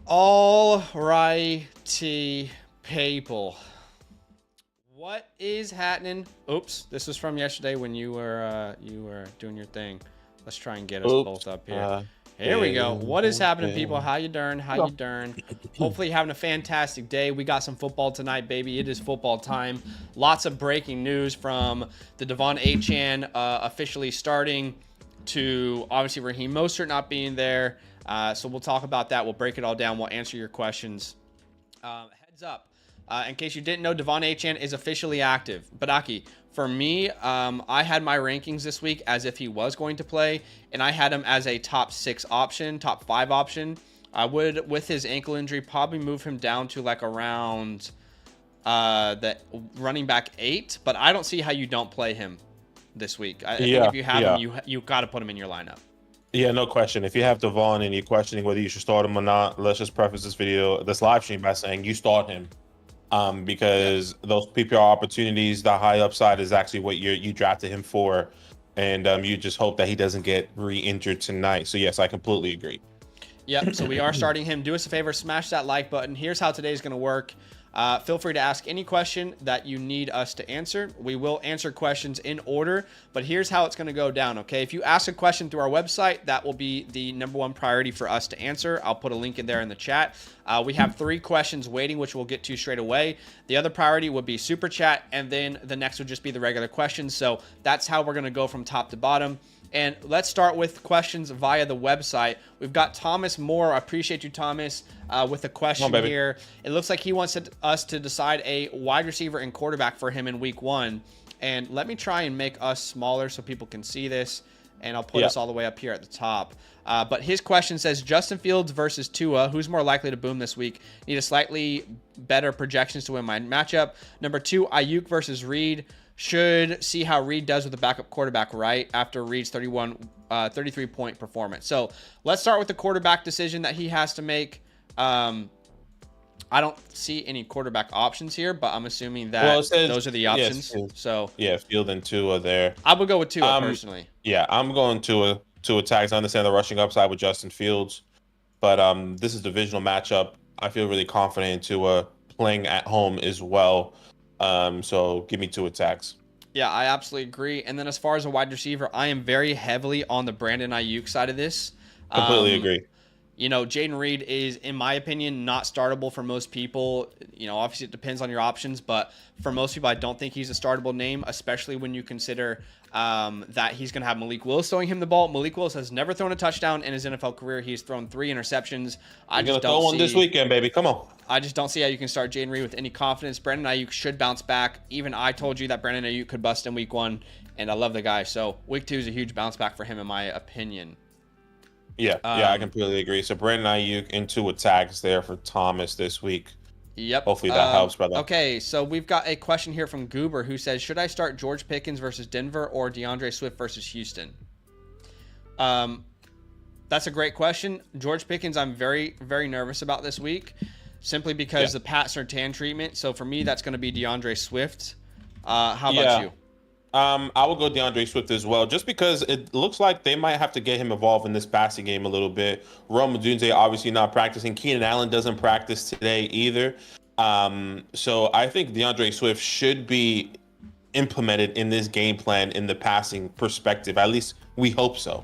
All righty, people. What is happening? Oops, this was from yesterday when you were doing your thing. Let's try and get us Oops. both up here. Here we go. What is happening, people? How you doing? How you doing? Hopefully having a fantastic day. We got some football tonight, baby. It is football time. Lots of breaking news from the Devon Achane officially starting to obviously Raheem Mostert not being there. So we'll talk about that. We'll break it all down. We'll answer your questions. Heads up. In case you didn't know, Devon Achane is officially active. Badaki, for me, I had my rankings this week as if he was going to play, and I had him as a top 6 option, top 5 option. I would, with his ankle injury, probably move him down to like around the running back 8, but I don't see how you don't play him this week. I think if you have him, you got to put him in your lineup. Yeah, no question. If you have Devon and you're questioning whether you should start him or not, let's just preface this live stream by saying you start him. Because those PPR opportunities, the high upside is actually what you drafted him for, and you just hope that he doesn't get re-injured tonight. So yes, I completely agree. Yep. So we are starting him. Do us a favor, smash that like button. Here's how today's going to work. Feel free to ask any question that you need us to answer. We will answer questions in order, but here's how it's going to go down, okay? If you ask a question through our website, that will be the #1 priority for us to answer. I'll put a link in there in the chat. We have 3 questions waiting, which we'll get to straight away. The other priority would be Super Chat, and then the next would just be the regular questions. So that's how we're going to go from top to bottom. And let's start with questions via the website. We've got Thomas Moore. I appreciate you, Thomas, with a question here. It looks like he wants us to decide a wide receiver and quarterback for him in week 1. And let me try and make us smaller so people can see this. And I'll put us all the way up here at the top. But his question says, Justin Fields versus Tua. Who's more likely to boom this week? Need a slightly better projections to win my matchup. Number 2, Ayuk versus Reed. Should see how Reed does with the backup quarterback right after Reed's 33-point performance. So let's start with the quarterback decision that he has to make. I don't see any quarterback options here, but I'm assuming that those are the options. Yes, so yeah, Field and Tua there. I would go with Tua personally. Yeah, I'm going Tua tags. I understand the rushing upside with Justin Fields, but this is a divisional matchup. I feel really confident in Tua playing at home as well. So give me 2 attacks. Yeah, I absolutely agree. And then as far as a wide receiver, I am very heavily on the Brandon Ayuk side of this. Completely agree. You know, Jaden Reed is, in my opinion, not startable for most people. You know, obviously it depends on your options, but for most people, I don't think he's a startable name, especially when you consider that he's going to have Malik Willis throwing him the ball. Malik Willis has never thrown a touchdown in his NFL career. He's thrown 3 interceptions. You're going to throw one this weekend, baby. Come on. I just don't see how you can start Jaden Reed with any confidence. Brandon Ayuk should bounce back. Even I told you that Brandon Ayuk could bust in week 1, and I love the guy. So week 2 is a huge bounce back for him, in my opinion. Yeah, I completely agree. So Brandon Ayuk and 2 attacks there for Thomas this week. Yep. Hopefully that helps, brother. Okay, so we've got a question here from Goober who says, should I start George Pickens versus Denver or DeAndre Swift versus Houston? That's a great question. George Pickens, I'm very, very nervous about this week simply because the Pat Surtain treatment. So for me, that's going to be DeAndre Swift. How about you? I will go DeAndre Swift as well, just because it looks like they might have to get him involved in this passing game a little bit. Rome Odunze obviously not practicing. Keenan Allen doesn't practice today either. So I think DeAndre Swift should be implemented in this game plan in the passing perspective. At least we hope so.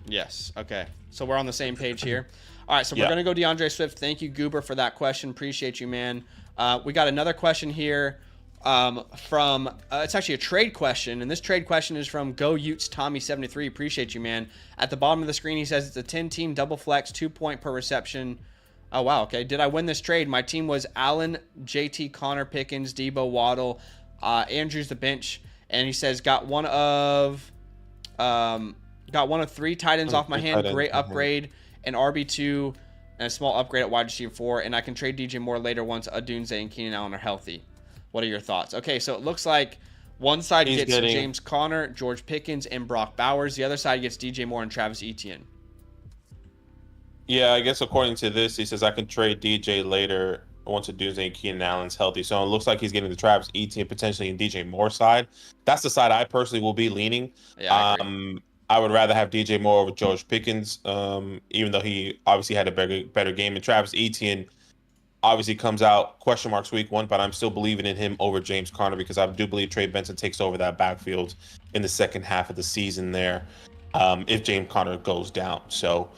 Yes. Okay. So we're on the same page here. All right. So we're going to go DeAndre Swift. Thank you, Goober, for that question. Appreciate you, man. We got another question here. From it's actually a trade question, and this trade question is from Go Utes Tommy 73. Appreciate you, man. At the bottom of the screen, he says it's a 10-team double flex, 2-point per reception. Oh wow, okay. Did I win this trade? My team was Allen, JT, Connor Pickens, Debo, Waddle, Andrews the bench, and he says got one of 3 tight ends off my hand. Great upgrade, an RB2, and a small upgrade at wide receiver 4, and I can trade DJ Moore later once Odunze and Keenan Allen are healthy. What are your thoughts? Okay, so it looks like one side gets James Conner, George Pickens, and Brock Bowers. The other side gets DJ Moore and Travis Etienne. Yeah, I guess according to this, he says I can trade DJ later once Odunze and Keenan Allen's healthy. So it looks like he's getting the Travis Etienne potentially in DJ Moore side. That's the side I personally will be leaning. Yeah, I agree. I would rather have DJ Moore over George Pickens, even though he obviously had a better game. And Travis Etienne obviously comes out question marks week 1, but I'm still believing in him over James Conner because I do believe Trey Benson takes over that backfield in the second half of the season there, if James Conner goes down. So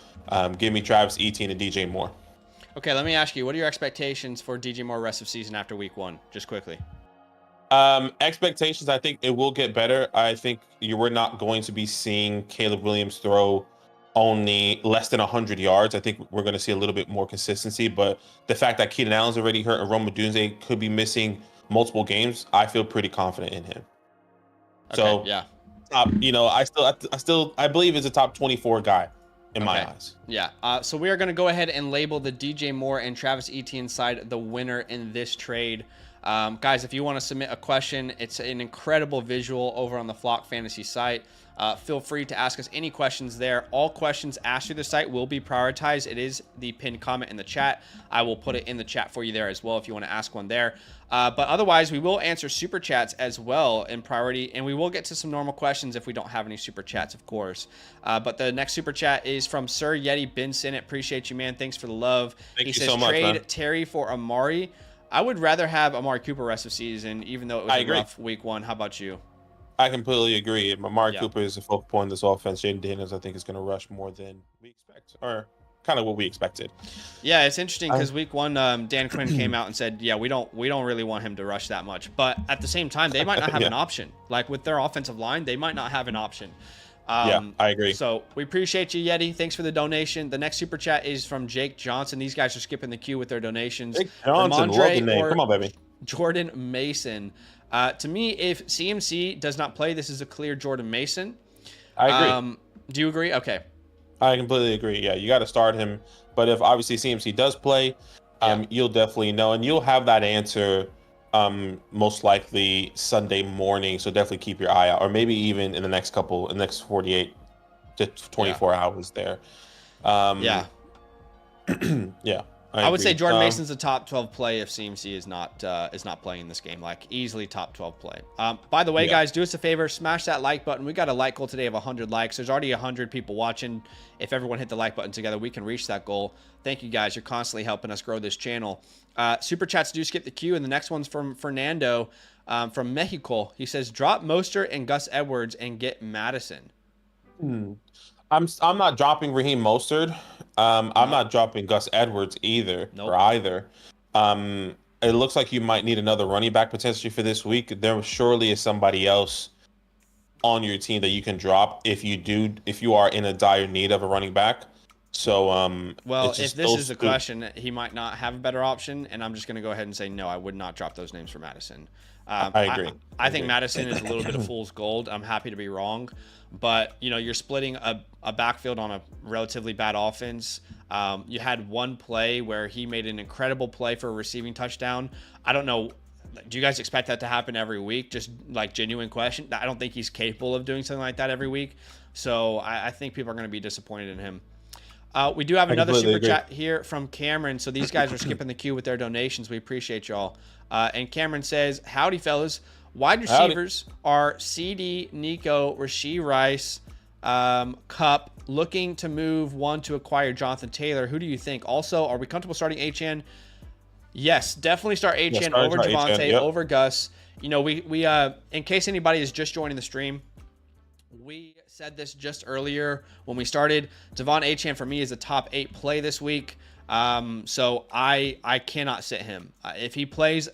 give me Travis Etienne and DJ Moore. Okay, let me ask you, what are your expectations for DJ Moore rest of season after week 1? Just quickly. Expectations, I think it will get better. I think we're not going to be seeing Caleb Williams throw only less than 100 yards. I think we're going to see a little bit more consistency, but the fact that Keenan Allen's already hurt and Rome Odunze could be missing multiple games, I feel pretty confident in him. Okay, So yeah. I believe is a top 24 guy in my eyes. Yeah. So we are going to go ahead and label the DJ Moore and Travis Etienne side the winner in this trade. Guys, if you want to submit a question, it's an incredible visual over on the Flock Fantasy site. Feel free to ask us any questions there. All questions asked through the site will be prioritized. It is the pinned comment in the chat. I will put it in the chat for you there as well if you want to ask one there. But otherwise, we will answer super chats as well in priority, and we will get to some normal questions if we don't have any super chats, of course. But the next super chat is from Sir Yeti Ben Sinnott. Appreciate you, man. Thanks for the love. He says, so much, trade man. Terry for Amari. I would rather have Amari Cooper rest of season, even though it was a rough week 1. How about you? I completely agree. Amari Cooper is the focal point of this offense. Jaden Daniels, I think, is going to rush more than we expect, or kind of what we expected. Yeah, it's interesting because week 1, Dan Quinn came out and said, "Yeah, we don't really want him to rush that much." But at the same time, they might not have an option. Like with their offensive line, they might not have an option. Yeah, I agree. So we appreciate you, Yeti. Thanks for the donation. The next super chat is from Jake Johnson. These guys are skipping the queue with their donations. Jake Johnson, love the name. Come on, baby. Jordan Mason. To me, if CMC does not play, this is a clear Jordan Mason. I agree. Do you agree? Okay. I completely agree. Yeah, you got to start him. But if obviously CMC does play, you'll definitely know. And you'll have that answer most likely Sunday morning. So definitely keep your eye out. Or maybe even in the next 48 to 24 hours there. Yeah. Yeah. I would say Jordan Mason's a top 12 play if CMC is not playing in this game, like easily top 12 play. By the way, guys, do us a favor, smash that like button. We got a like goal today of 100 likes. There's already 100 people watching. If everyone hit the like button together, we can reach that goal. Thank you, guys. You're constantly helping us grow this channel. Super chats do skip the queue, and the next one's from Fernando from Mexico. He says, drop Mostert and Gus Edwards and get Madison. I'm not dropping Raheem Mostert. I'm not dropping Gus Edwards either. Nope. Or either. It looks like you might need another running back potentially for this week. There surely is somebody else on your team that you can drop if you are in a dire need of a running back. So well, if this is the question, he might not have a better option, and I'm just going to go ahead and say no. I would not drop those names for Madison. I agree. I think Madison is a little bit of fool's gold. I'm happy to be wrong, but you're splitting a backfield on a relatively bad offense. You had one play where he made an incredible play for a receiving touchdown. I don't know. Do you guys expect that to happen every week? Just like genuine question. I don't think he's capable of doing something like that every week. So I think people are going to be disappointed in him. We do have another super chat here from Cameron. So these guys are skipping the queue with their donations. We appreciate y'all. And Cameron says, howdy, fellas. Wide receivers are CD, Nico, Rashee Rice, Cup, looking to move one to acquire Jonathan Taylor. Who do you think? Also, are we comfortable starting HN? Yes, definitely start HN over Javonte, over Gus. We in case anybody is just joining the stream, we said this just earlier when we started. Devon Achane for me is a top 8 play this week. So I cannot sit him. If he plays,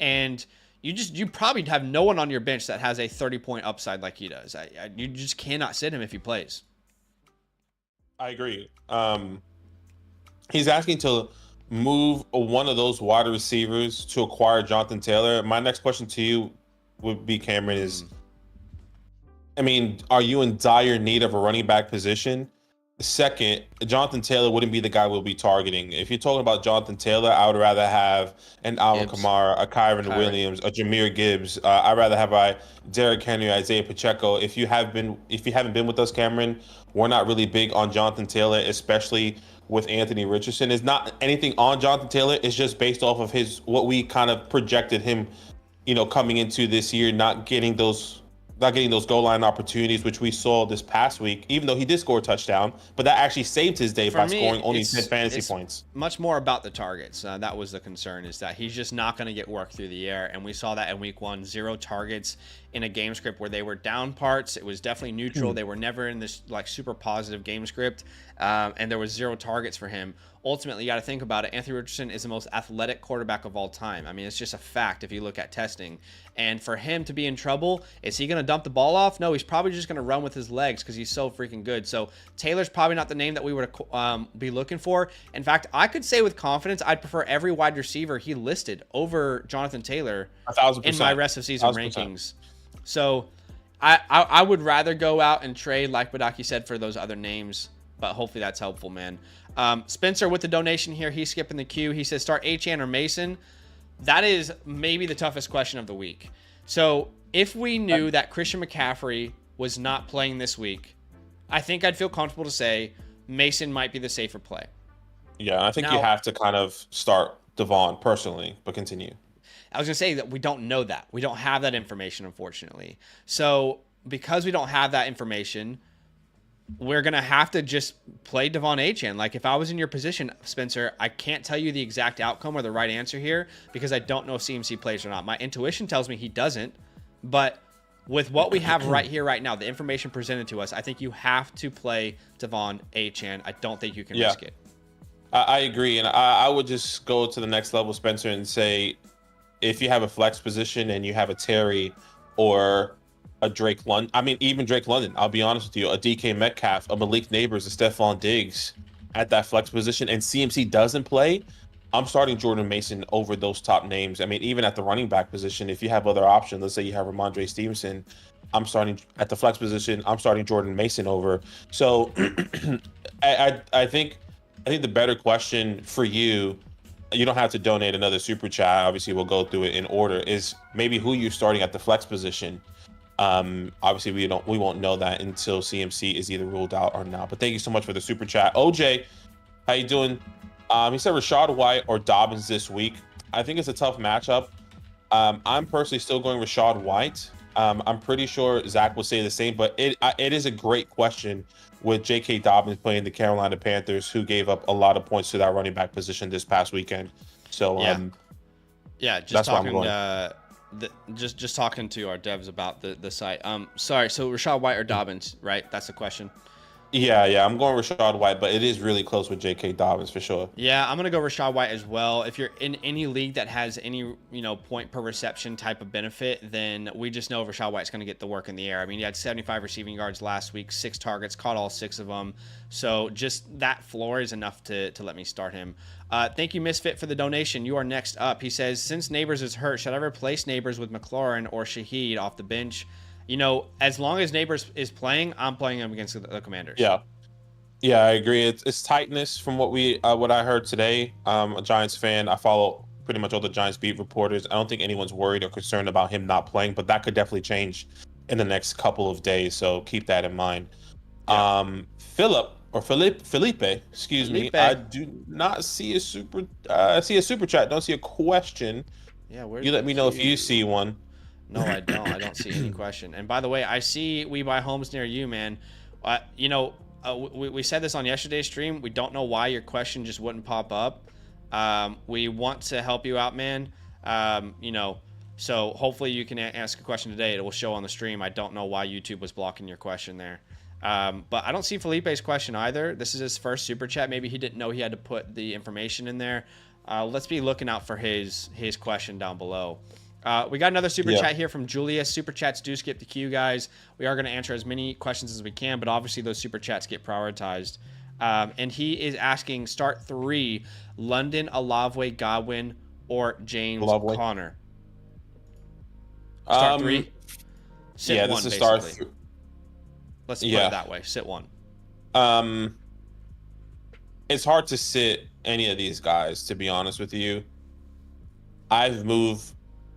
and you probably have no one on your bench that has a 30-point upside like he does. You just cannot sit him if he plays. I agree. He's asking to move one of those wide receivers to acquire Jonathan Taylor. My next question to you would be, Cameron, is, are you in dire need of a running back position? Second, Jonathan Taylor wouldn't be the guy we'll be targeting. If you're talking about Jonathan Taylor, I would rather have an Alvin Kamara, a Kyron Williams, a Jahmyr Gibbs. I'd rather have a Derrick Henry, Isaiah Pacheco. If you haven't been with us, Cameron, we're not really big on Jonathan Taylor, especially with Anthony Richardson. It's not anything on Jonathan Taylor. It's just based off of what we kind of projected him, coming into this year, not getting those not getting those goal line opportunities, which we saw this past week, even though he did score a touchdown, but that actually saved his day For by me, scoring only 10 fantasy it's points. much more about the targets. That was the concern, is that he's just not going to get work through the air. And we saw that in week 1, 0 targets in a game script where they were down parts. It was definitely neutral. They were never in this like super positive game script. And there was 0 targets for him. Ultimately, you got to think about it. Anthony Richardson is the most athletic quarterback of all time. I mean, it's just a fact if you look at testing. And for him to be in trouble, is he going to dump the ball off? No, he's probably just going to run with his legs because he's so freaking good. So Taylor's probably not the name that we would be looking for. In fact, I could say with confidence, I'd prefer every wide receiver he listed over Jonathan Taylor 1,000%. in my rest of season 1,000%. rankings. So I would rather go out and trade, like Badaki said, for those other names. But hopefully that's helpful, man. Spencer with the donation here. He's skipping the queue. He says, start Achane or Mason. That is maybe the toughest question of the week. So if we knew that Christian McCaffrey was not playing this week, I think I'd feel comfortable to say Mason might be the safer play. Yeah, I think Now, you have to kind of start Devon personally, but continue. I was going to say that we don't know that. We don't have that information, unfortunately. So because we don't have that information, we're going to have to just play Devon Achane. Like, if I was in your position, Spencer, I can't tell you the exact outcome or the right answer here because I don't know if CMC plays or not. My intuition tells me he doesn't, but with what we have right here, right now, the information presented to us, I think you have to play Devon Achane. I don't think you can risk it. I agree. And I would just go to the next level, Spencer, and say, if you have a flex position and you have a Terry or a Drake London, I mean, even Drake London, I'll be honest with you, a DK Metcalf, a Malik Neighbors, a Stephon Diggs at that flex position, and CMC doesn't play, I'm starting Jordan Mason over those top names. I mean, even at the running back position, if you have other options, let's say you have Ramondre Stevenson, I'm starting at the flex position, I'm starting Jordan Mason over. So I think the better question for you, you don't have to donate another super chat, obviously we'll go through it in order, is maybe who you're starting at the flex position. Obviously we won't know that until CMC is either ruled out or not. But thank you so much for the super chat. OJ, how you doing? He said Rachaad White or Dobbins this week. I think it's a tough matchup. I'm personally still going Rachaad White. I'm pretty sure Zach will say the same, but it is a great question with J.K. Dobbins playing the Carolina Panthers, who gave up a lot of points to that running back position this past weekend. So just that's talking where I'm going. just talking to our devs about the site. Sorry, so Rachaad White or Dobbins, right? That's the question. Yeah, I'm going Rachaad White, but it is really close with J.K. Dobbins for sure. Yeah, I'm gonna go Rachaad White as well. If you're in any league that has any point per reception type of benefit, then we just know Rachaad White's gonna get the work in the air. I mean, he had 75 receiving yards last week, 6 targets, caught all 6 of them. So just that floor is enough to let me start him. Thank you, Misfit, for the donation. You are next up. He says, since Neighbors is hurt, should I replace Neighbors with McLaurin or Shaheed off the bench? As long as Neighbors is playing, I'm playing him against the Commanders. Yeah, I agree. It's tightness from what I heard today. I'm a Giants fan. I follow pretty much all the Giants beat reporters. I don't think anyone's worried or concerned about him not playing, but that could definitely change in the next couple of days. So keep that in mind. Yeah. Felipe, excuse me. I do not see a super. I see a super chat. Don't see a question. Yeah, you let me know if you see one. No, I don't. I don't see any question. And by the way, I see We Buy Homes near you, man. We said this on yesterday's stream. We don't know why your question just wouldn't pop up. We want to help you out, man. So hopefully you can ask a question today. It will show on the stream. I don't know why YouTube was blocking your question there. But I don't see Felipe's question either. This is his first super chat. Maybe he didn't know he had to put the information in there. Let's be looking out for his question down below. We got another super chat here from Julius. Super chats do skip the queue, guys. We are going to answer as many questions as we can, but obviously those super chats get prioritized. And he is asking, start 3, London, Olave, Godwin, or James Conner. Start 3? Sit 1, this is basically. start 3. Let's put it that way. Sit 1. It's hard to sit any of these guys, to be honest with you.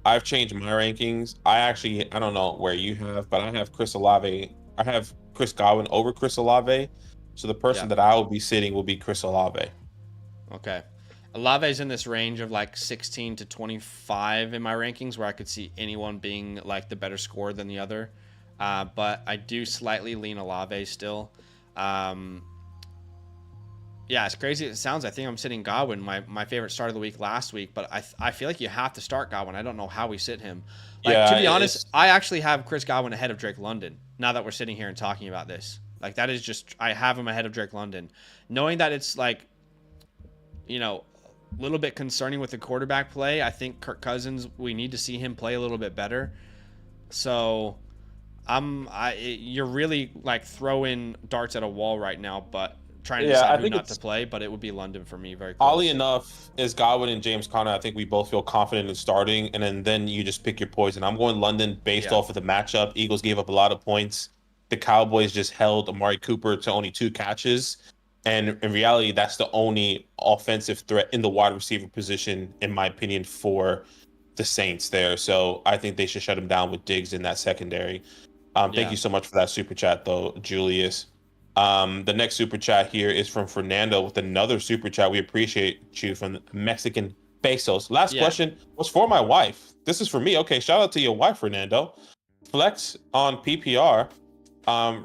I've changed my rankings. I don't know where you have, but I have Chris Olave. I have Chris Godwin over Chris Olave. So the person that I will be sitting will be Chris Olave. Okay. Olave is in this range of like 16 to 25 in my rankings, where I could see anyone being like the better score than the other. But I do slightly lean Olave still. Yeah, as crazy as it sounds, I think I'm sitting Godwin, my favorite start of the week last week, but I feel like you have to start Godwin. I don't know how we sit him. Like, Yeah, to be honest, I actually have Chris Godwin ahead of Drake London now that we're sitting here and talking about this. Like, that is just, I have him ahead of Drake London. Knowing that it's like, a little bit concerning with the quarterback play, I think Kirk Cousins, we need to see him play a little bit better. So you're really like throwing darts at a wall right now, but trying to decide who not to play, but it would be London for me very close. Oddly enough, is Godwin and James Conner. I think we both feel confident in starting, and then you just pick your poison. I'm going London based off of the matchup. Eagles gave up a lot of points. The Cowboys just held Amari Cooper to only 2 catches. And in reality, that's the only offensive threat in the wide receiver position, in my opinion, for the Saints there. So I think they should shut him down with Diggs in that secondary. Thank you so much for that super chat, though, Julius. The next super chat here is from Fernando with another super chat. We appreciate you from Mexican Pesos. Last question was for my wife. This is for me. Okay, shout out to your wife, Fernando. Flex on PPR,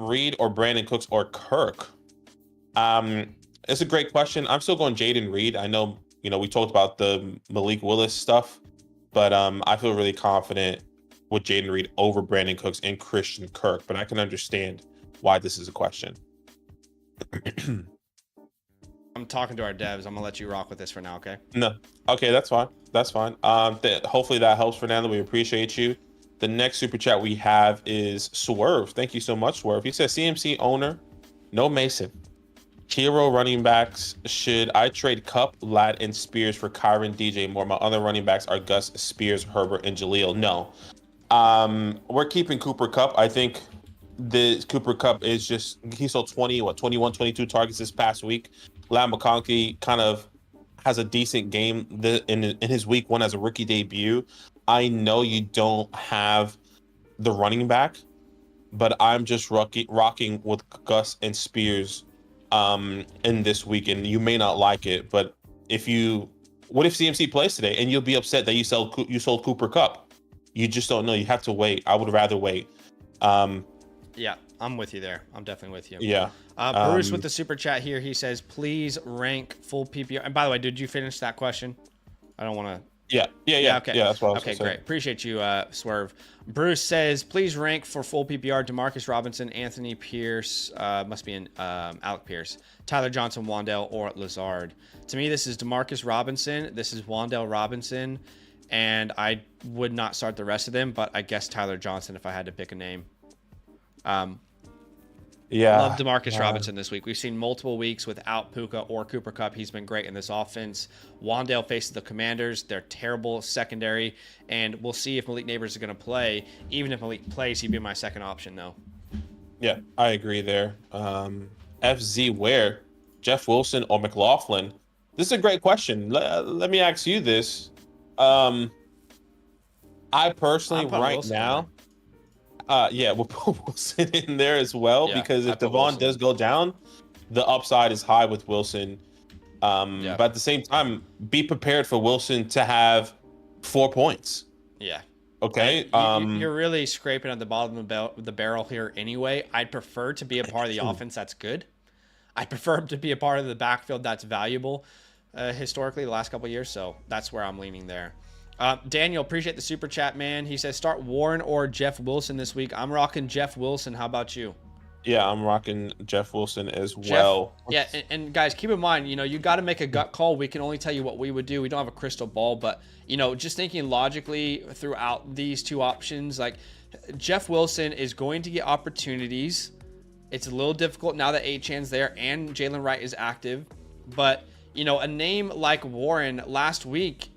Reed or Brandon Cooks or Kirk. It's a great question. I'm still going Jaden Reed. I know, we talked about the Malik Willis stuff, but I feel really confident with Jaden Reed over Brandon Cooks and Christian Kirk, but I can understand why this is a question. I'm talking to our devs. I'm gonna let you rock with this for now, okay? No. Okay, that's fine. That's fine. Hopefully that helps, Fernando. We appreciate you. The next super chat we have is Swerve. Thank you so much, Swerve. He says, CMC owner, no Mason. Hero running backs, should I trade Kupp, Ladd, and Spears for Kyron, DJ Moore? My other running backs are Gus, Spears, Herbert, and Jaleel. No. We're keeping Cooper Kupp. I think the Cooper Kupp is just, he saw 21, 22 targets this past week. Lamb McConkey kind of has a decent game in his week 1 as a rookie debut. I know you don't have the running back, but I'm just rocking with Gus and Spears in this week, and you may not like it, but what if CMC plays today and you'll be upset that you sold Cooper Kupp? You just don't know. You have to wait. I would rather wait. Yeah, I'm with you there. I'm definitely with you. Yeah. Bruce with the super chat here. He says, please rank full PPR. And by the way, did you finish that question? I don't want to. Yeah. Okay. Yeah, that's what I was okay, great. Appreciate you, Swerve. Bruce says, please rank for full PPR Demarcus Robinson, Anthony Pierce, must be Alec Pierce, Tyler Johnson, Wan'Dale, or Lazard. To me, this is Demarcus Robinson. This is Wan'Dale Robinson. And I would not start the rest of them, but I guess Tyler Johnson if I had to pick a name. Love Demarcus Robinson this week. We've seen multiple weeks without Puka or Cooper Kupp. He's been great in this offense. Wan'Dale faces the Commanders. They're terrible secondary, and we'll see if Malik Neighbors is going to play. Even if Malik plays, he'd be my second option, though. Yeah, I agree there. FZ Ware, Jeff Wilson, or McLaughlin? This is a great question. Let me ask you this. I personally right Wilson now... we'll put Wilson in there as well, because if Devon does go down, the upside is high with Wilson. But at the same time, be prepared for Wilson to have 4 points. Yeah. Okay. You're really scraping at the bottom of the barrel here anyway. I'd prefer to be a part of the offense that's good. I prefer to be a part of the backfield that's valuable historically the last couple of years. So that's where I'm leaning there. Daniel, appreciate the super chat, man. He says start Warren or Jeff Wilson this week. I'm rocking Jeff Wilson. How about you? Yeah, I'm rocking Jeff Wilson as well. Yeah, and guys, keep in mind, you got to make a gut call. We can only tell you what we would do. We don't have a crystal ball, but just thinking logically throughout these two options, like Jeff Wilson is going to get opportunities. It's a little difficult now that Achan's there and Jalen Wright is active, but a name like Warren last week,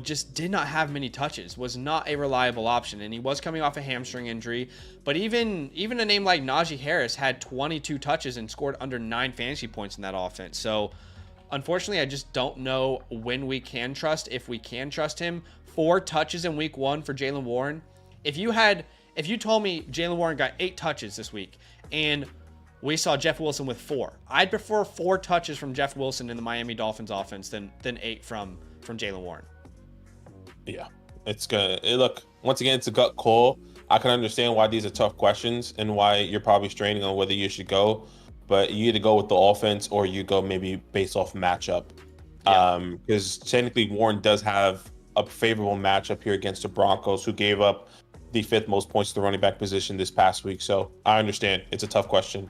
just did not have many touches, was not a reliable option, and he was coming off a hamstring injury. But even a name like Najee Harris had 22 touches and scored under 9 fantasy points in that offense. So unfortunately, I just don't know when we can trust, if we can trust him. 4 touches in week 1 for Jaylen Warren. If you told me Jaylen Warren got 8 touches this week and we saw Jeff Wilson with 4, I'd prefer 4 touches from Jeff Wilson in the Miami Dolphins offense than 8 from Jaylen Warren. Yeah, it's gonna look, once again, it's a gut call. I can understand why these are tough questions and why you're probably straining on whether you should go, but you either go with the offense or you go maybe based off matchup. Yeah. Because technically Warren does have a favorable matchup here against the Broncos, who gave up the fifth most points to the running back position this past week. So I understand it's a tough question.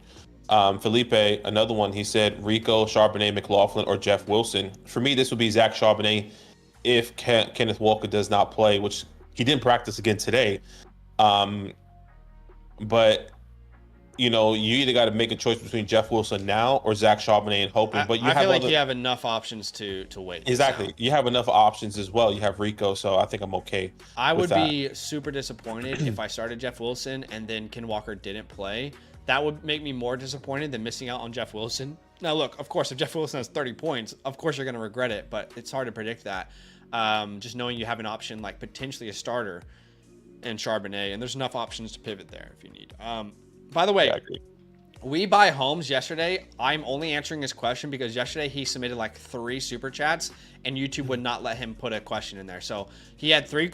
Felipe, another one, he said Rico, Charbonnet, McLaughlin, or Jeff Wilson. For me, this would be Zach Charbonnet if Kenneth Walker does not play, which he didn't practice again today. But you either got to make a choice between Jeff Wilson now or Zach Charbonnet and hoping. But I feel like you have enough options to wait. Exactly. So. You have enough options as well. You have Rico, so I think I'm okay. I would be super disappointed if I started Jeff Wilson and then Ken Walker didn't play. That would make me more disappointed than missing out on Jeff Wilson. Now, look, of course, if Jeff Wilson has 30 points, of course you're going to regret it, but it's hard to predict that. Just knowing you have an option like potentially a starter and Charbonnet, and there's enough options to pivot there if you need. By the way, We Buy Homes yesterday, I'm only answering his question because yesterday he submitted like 3 super chats and YouTube would not let him put a question in there. So he had 3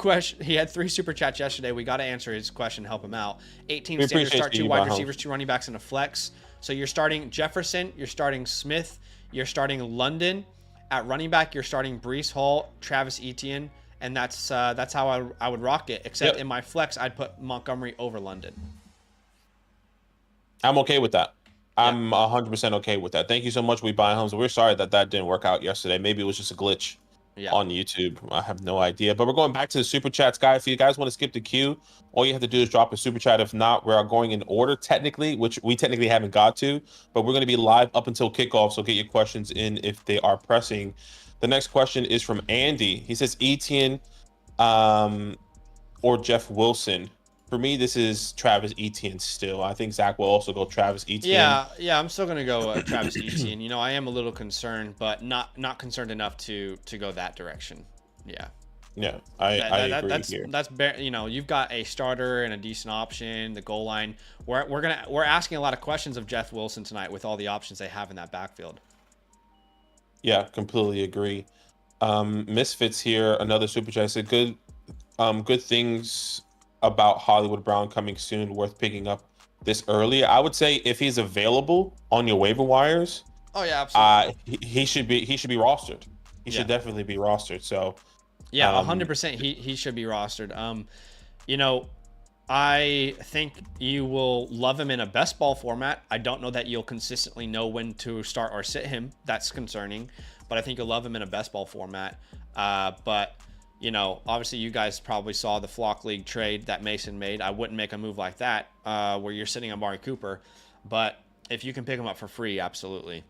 super chats yesterday. We got to answer his question, help him out. 18 standard start, 2 wide receivers, 2 running backs, and a flex. So you're starting Jefferson, you're starting Smith, you're starting London. At running back, you're starting Breece Hall, Travis Etienne, and that's how I would rock it. Except in my flex, I'd put Montgomery over London. I'm okay with that. I'm 100% okay with that. Thank you so much, We Buy Homes. We're sorry that didn't work out yesterday. Maybe it was just a glitch on YouTube. I have no idea. But we're going back to the super chats, guys. If you guys want to skip the queue, all you have to do is drop a super chat. If not, we are going in order technically, which we technically haven't got to. But we're going to be live up until kickoff, so get your questions in if they are pressing. The next question is from Andy. He says Etienne or Jeff Wilson. For me, this is Travis Etienne still. I think Zach will also go Travis Etienne. Yeah, I'm still gonna go Travis Etienne. I am a little concerned, but not concerned enough to go that direction. Yeah. Yeah, I agree here. That's you've got a starter and a decent option. The goal line. We're asking a lot of questions of Jeff Wilson tonight with all the options they have in that backfield. Yeah, completely agree. Misfits here. Another super chat said good things about Hollywood Brown coming soon, worth picking up this early. I would say if he's available on your waiver wires, absolutely. He should be rostered. He should definitely be rostered. So 100% he should be rostered. I think you will love him in a best ball format. I don't know that you'll consistently know when to start or sit him. That's concerning, but I think you'll love him in a best ball format. But obviously you guys probably saw the Flock League trade that Mason made. I wouldn't make a move like that where you're sitting on Amari Cooper, but if you can pick him up for free, absolutely.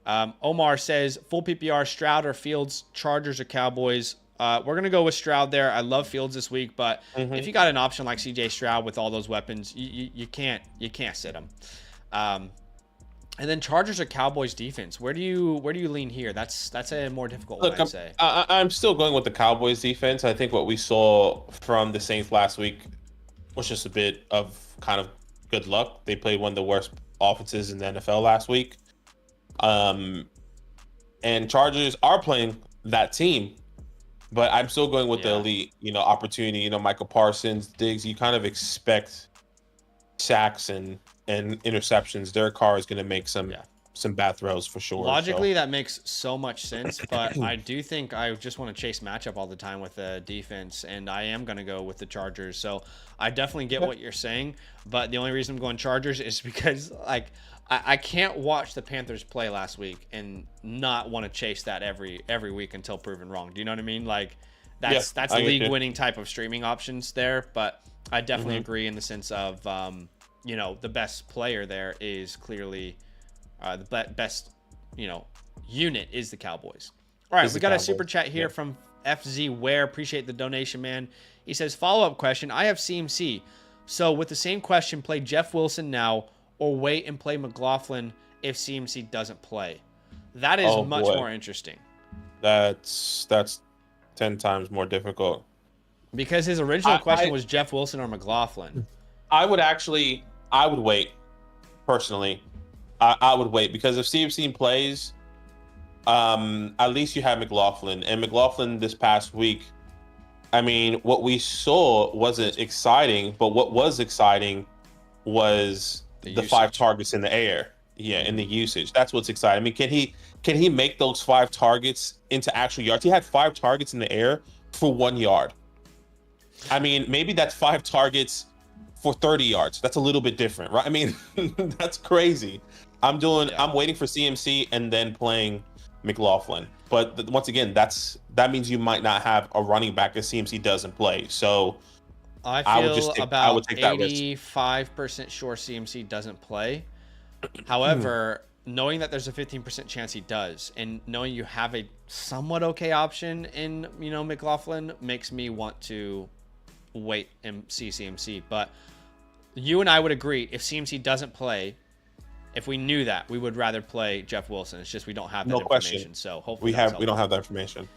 Omar says full PPR, Stroud or Fields, Chargers or Cowboys. We're going to go with Stroud there. I love Fields this week, but if you got an option like CJ Stroud with all those weapons, you can't sit him. And then Chargers or Cowboys defense. Where do you lean here? That's a more difficult one, I'd say. I'm still going with the Cowboys defense. I think what we saw from the Saints last week was just a bit of kind of good luck. They played one of the worst offenses in the NFL last week. And Chargers are playing that team, but I'm still going with the elite, opportunity. Michael Parsons, Diggs. You kind of expect sacks and interceptions. Derek Carr is going to make some bad throws for sure. Logically, that makes so much sense, but I do think I just want to chase matchup all the time with the defense, and I am going to go with the Chargers. So I definitely get what you're saying, but the only reason I'm going Chargers is because I can't watch the Panthers play last week and not want to chase that every week until proven wrong. Do you know what I mean? That's league-winning type of streaming options there, but I definitely agree in the sense of the best player there is clearly the best unit is the Cowboys. All right, we got a super chat here from FZ Ware. Appreciate the donation, man. He says, follow-up question. I have CMC. So with the same question, play Jeff Wilson now or wait and play McLaughlin if CMC doesn't play. That is much more interesting. That's 10 times more difficult. Because his original question was Jeff Wilson or McLaughlin. I would wait, personally. I would wait because if CMC plays, at least you have McLaughlin. And McLaughlin this past week I mean, what we saw wasn't exciting, but what was exciting was The the 5 usage. targets in the air. Yeah, and the usage. That's what's exciting. I mean, can he make those 5 targets into actual yards? He had 5 targets in the air for 1 yard. I mean, maybe that's 5 targets for 30 yards. That's a little bit different, right? I mean, that's crazy. Yeah. I'm waiting for CMC and then playing McLaughlin. But once again, that means you might not have a running back if CMC doesn't play. So I I would feel take that risk. 85% sure CMC doesn't play. However, knowing that there's a 15% chance he does, and knowing you have a somewhat okay option in, McLaughlin, makes me want to wait and see CMC. But you and I would agree, if CMC doesn't play, if we knew that, we would rather play Jeff Wilson. It's just we don't have that No information. question. So hopefully We don't have that information.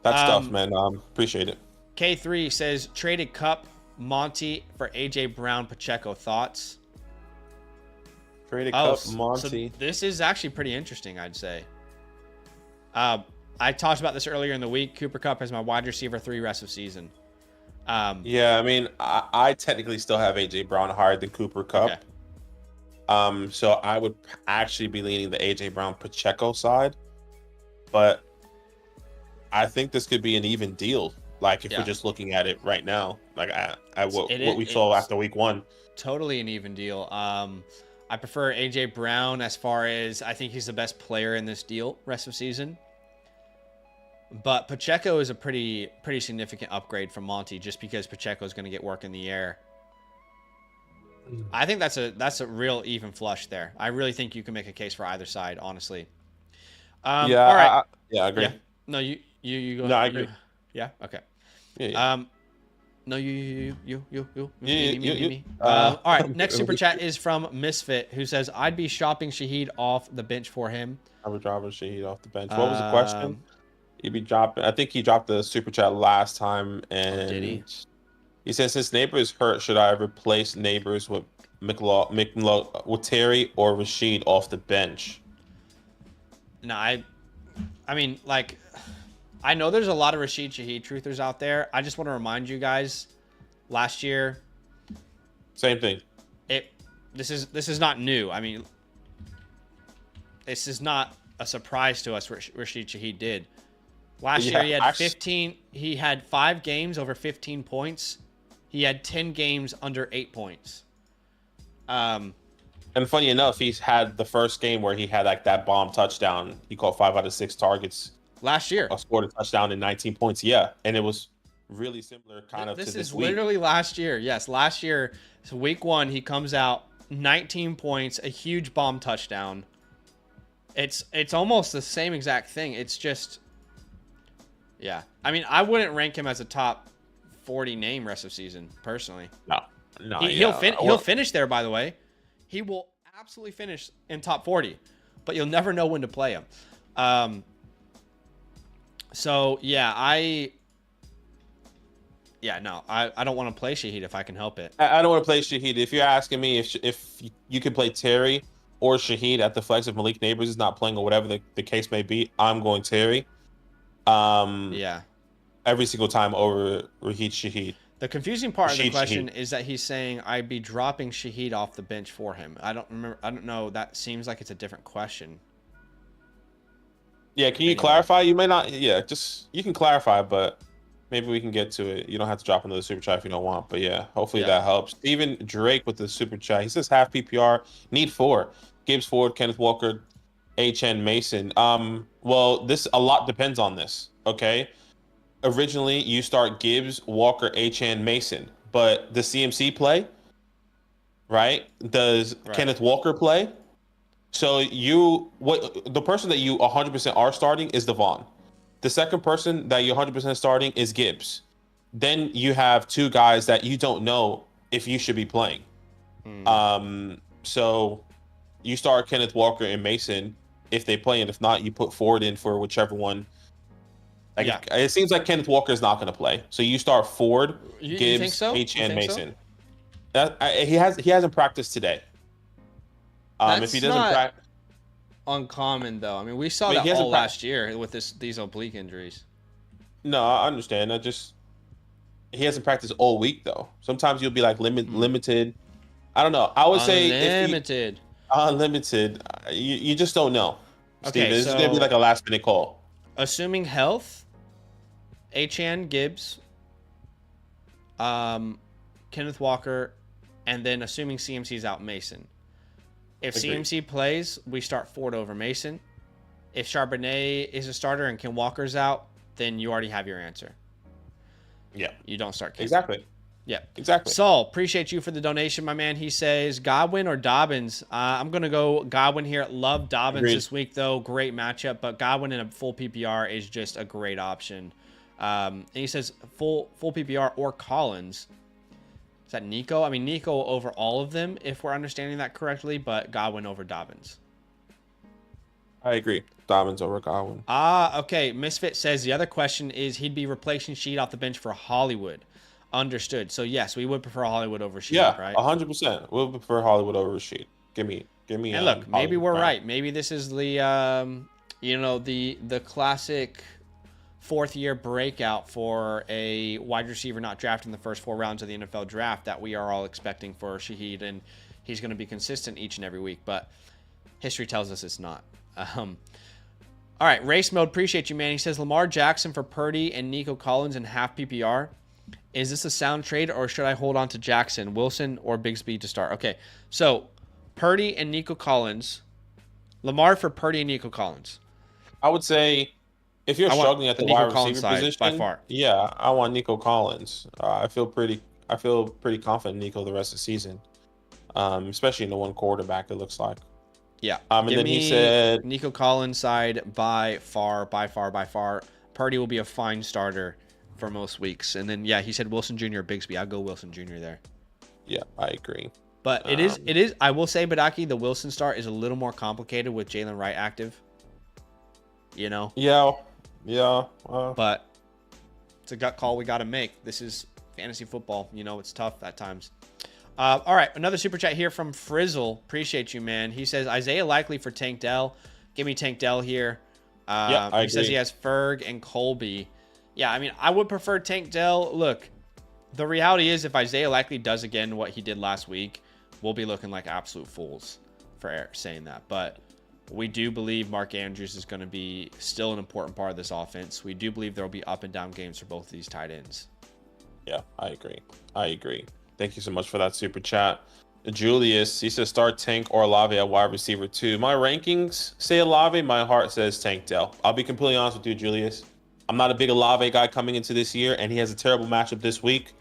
That's tough, man. Appreciate it. K3 says traded Cup, Monty for AJ Brown, Pacheco. Thoughts? Traded Oh, Cup, Monty. so this is actually pretty interesting, I'd say. I talked about this earlier in the week. Cooper Kupp as my wide receiver 3 rest of season. Yeah, I mean, I technically still have AJ Brown higher than Cooper Kupp. Okay. So I would actually be leaning the AJ Brown Pacheco side, but I think this could be an even deal. Like if Yeah. we're just looking at it right now, like what we It's saw after week 1. totally an even deal. I prefer AJ Brown as far as I think he's the best player in this deal rest of season. But Pacheco is a pretty significant upgrade from Monty just because Pacheco is going to get work in the air. I think that's a real even flush there. I really think you can make a case for either side, honestly. Yeah, all right. I agree. Yeah. No, you go. No, I agree. Yeah. Okay. Yeah. No, you, Yeah, me. All right. Next super chat is from Misfit, who says, "I'd be shopping Shaheed off the bench for him." I would drop Shahid off the bench. What was the question? He'd be dropping. I think he dropped the super chat last time, and did he? He says, "Since Neighbors hurt, should I replace Neighbors with with Terry or Rashid off the bench?" No, I mean, like, I know there's a lot of Rashid Shaheed truthers out there. I just want to remind you guys, last year, Same thing. This is not new. I mean, this is not a surprise to us what Rashid Shaheed did. Last year he had 15. He had 5 games over 15 points. He had 10 games under 8 points. And funny enough, he's had the first game where he had like that bomb touchdown. He caught 5 out of 6 targets last year. Scored a touchdown in 19 points. Yeah, and it was really similar kind of to this week. Literally last year. Yes, last year. So week 1, he comes out 19 points, a huge bomb touchdown. It's almost the same exact thing. It's just, yeah. I mean, I wouldn't rank him as a top 40 name rest of season personally. No, He'll finish there, by the way. He will absolutely finish in top 40, but you'll never know when to play him. So yeah, I don't want to play Shaheed if I can help it. I don't want to play Shaheed. If you're asking me if you could play Terry or Shaheed at the flex if Malik Neighbors is not playing or whatever the case may be, I'm going Terry. Yeah. Every single time over Raheed Shaheed. The confusing part of the question is that he's saying I'd be dropping Shaheed off the bench for him. I don't know. That seems like it's a different question. Yeah, can you clarify? You may not. Yeah, just you can clarify, but maybe we can get to it. You don't have to drop another super chat if you don't want. But yeah, hopefully that helps. Even Drake with the super chat. He says half PPR, need 4. Gibbs, Ford, Kenneth Walker, HN Mason. Well, a lot depends on this. Okay. Originally, you start Gibbs, Walker, HN, Mason, but the CMC play, right? Does Kenneth Walker play? So the person that you 100% are starting is Devon. The second person that you 100% starting is Gibbs. Then you have 2 guys that you don't know if you should be playing. So you start Kenneth Walker and Mason if they play, and if not, you put Ford in for whichever one. It seems like Kenneth Walker is not going to play, so you start Ford, Gibbs, HN, Mason. So? He hasn't practiced today. If he doesn't practice, uncommon though. I mean, we saw that all last year with these oblique injuries. No, I understand. He hasn't practiced all week though. Sometimes you'll be like limited. I don't know. I would say if he Unlimited. unlimited, you just don't know, Steven. Okay, This is gonna be like so a last minute call. assuming health, Achan Gibbs, Kenneth Walker, and then assuming CMC's out, Mason. If Agreed. CMC plays, we start Ford over Mason. If Charbonnet is a starter and Ken Walker's out, then you already have your answer. Yeah. You don't start Ken. Exactly. Yeah. Exactly. Saul, appreciate you for the donation, my man. He says Godwin or Dobbins. I'm going to go Godwin here. Love Dobbins Agreed. this week, though. Great matchup. But Godwin in a full PPR is just a great option. And he says full PPR or Collins. Is that Nico? I mean, Nico over all of them, if we're understanding that correctly, but Godwin over Dobbins. I agree. Dobbins over Godwin. Okay. Misfit says the other question is he'd be replacing Sheed off the bench for Hollywood. Understood. So yes, we would prefer Hollywood over Sheed, Yeah, right? 100%. We'll prefer Hollywood over Sheed. Give me. And look, maybe Hollywood we're Brown. right. Maybe this is the the classic fourth year breakout for a wide receiver not drafted in the first 4 rounds of the NFL draft that we are all expecting for Shaheed, and he's going to be consistent each and every week. But history tells us it's not. All right, race mode. Appreciate you, man. He says Lamar Jackson for Purdy and Nico Collins in half PPR. Is this a sound trade, or should I hold on to Jackson, Wilson, or Bigsby to start? Okay, so Purdy and Nico Collins. Lamar for Purdy and Nico Collins. I would say if you're I want struggling at the Nico wide Collins receiver side position, by far. yeah, I want Nico Collins. I feel pretty confident in Nico the rest of the season, especially in the one quarterback. It looks like. Yeah. And Give then me he said Nico Collins side by far. Purdy will be a fine starter for most weeks. And then, yeah, he said Wilson Jr. or Bigsby. I'll go Wilson Jr. there. Yeah, I agree. But it is, I will say, Badaki, the Wilson start is a little more complicated with Jalen Wright active. You know? Yeah. But it's a gut call we got to make. This is fantasy football. You know, it's tough at times. All right, another super chat here from Frizzle. Appreciate you, man. He says Isaiah Likely for Tank Dell. Give me Tank Dell here. I he says agree. he has Ferg and Colby. Yeah, I mean, I would prefer Tank Dell. Look, the reality is if Isaiah Likely does again what he did last week, we'll be looking like absolute fools for saying that. But we do believe Mark Andrews is going to be still an important part of this offense. We do believe there will be up and down games for both of these tight ends. Yeah, I agree. Thank you so much for that super chat. Julius, he says start Tank or Olave at wide receiver 2. My rankings say Olave. My heart says Tank Dell. I'll be completely honest with you, Julius. I'm not a big Olave guy coming into this year, and he has a terrible matchup this week.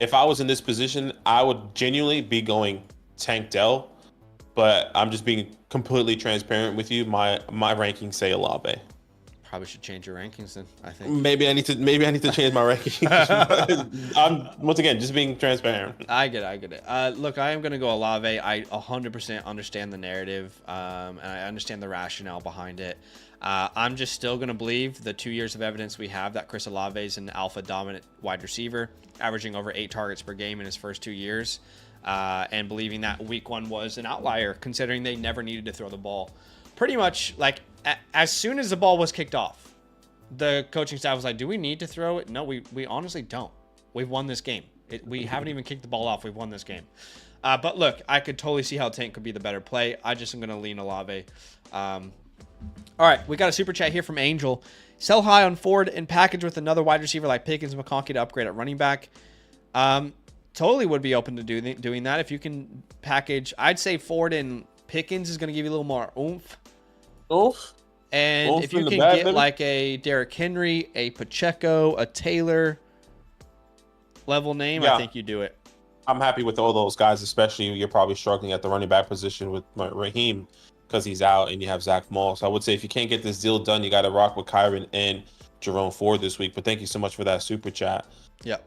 If I was in this position, I would genuinely be going Tank Dell, but I'm just being completely transparent with you. My rankings say Olave. Probably should change your rankings then, I think. Maybe I need to change my rankings. I'm once again just being transparent. I get it. Look, I am going to go Olave. I 100% understand the narrative, and I understand the rationale behind it. I'm just still going to believe the 2 years of evidence we have that Chris Olave is an alpha dominant wide receiver, averaging over 8 targets per game in his first 2 years, and believing that week 1 was an outlier, considering they never needed to throw the ball. Pretty much, like, as soon as the ball was kicked off, the coaching staff was like, do we need to throw it? No, we honestly don't. We've won this game. We haven't even kicked the ball off. We've won this game. But look, I could totally see how Tank could be the better play. I just am going to lean Olave. All right, we got a super chat here from Angel. Sell high on Ford and package with another wide receiver like Pickens and McConkey to upgrade at running back. Totally would be open to doing that. If you can package, I'd say Ford and Pickens is going to give you a little more oomph. And if you can get like a Derrick Henry, a Pacheco, a Taylor level name, I think you do it. I'm happy with all those guys, especially you're probably struggling at the running back position with Raheem because he's out and you have Zach Moss. So I would say if you can't get this deal done, you got to rock with Kyron and Jerome Ford this week. But thank you so much for that super chat. Yep.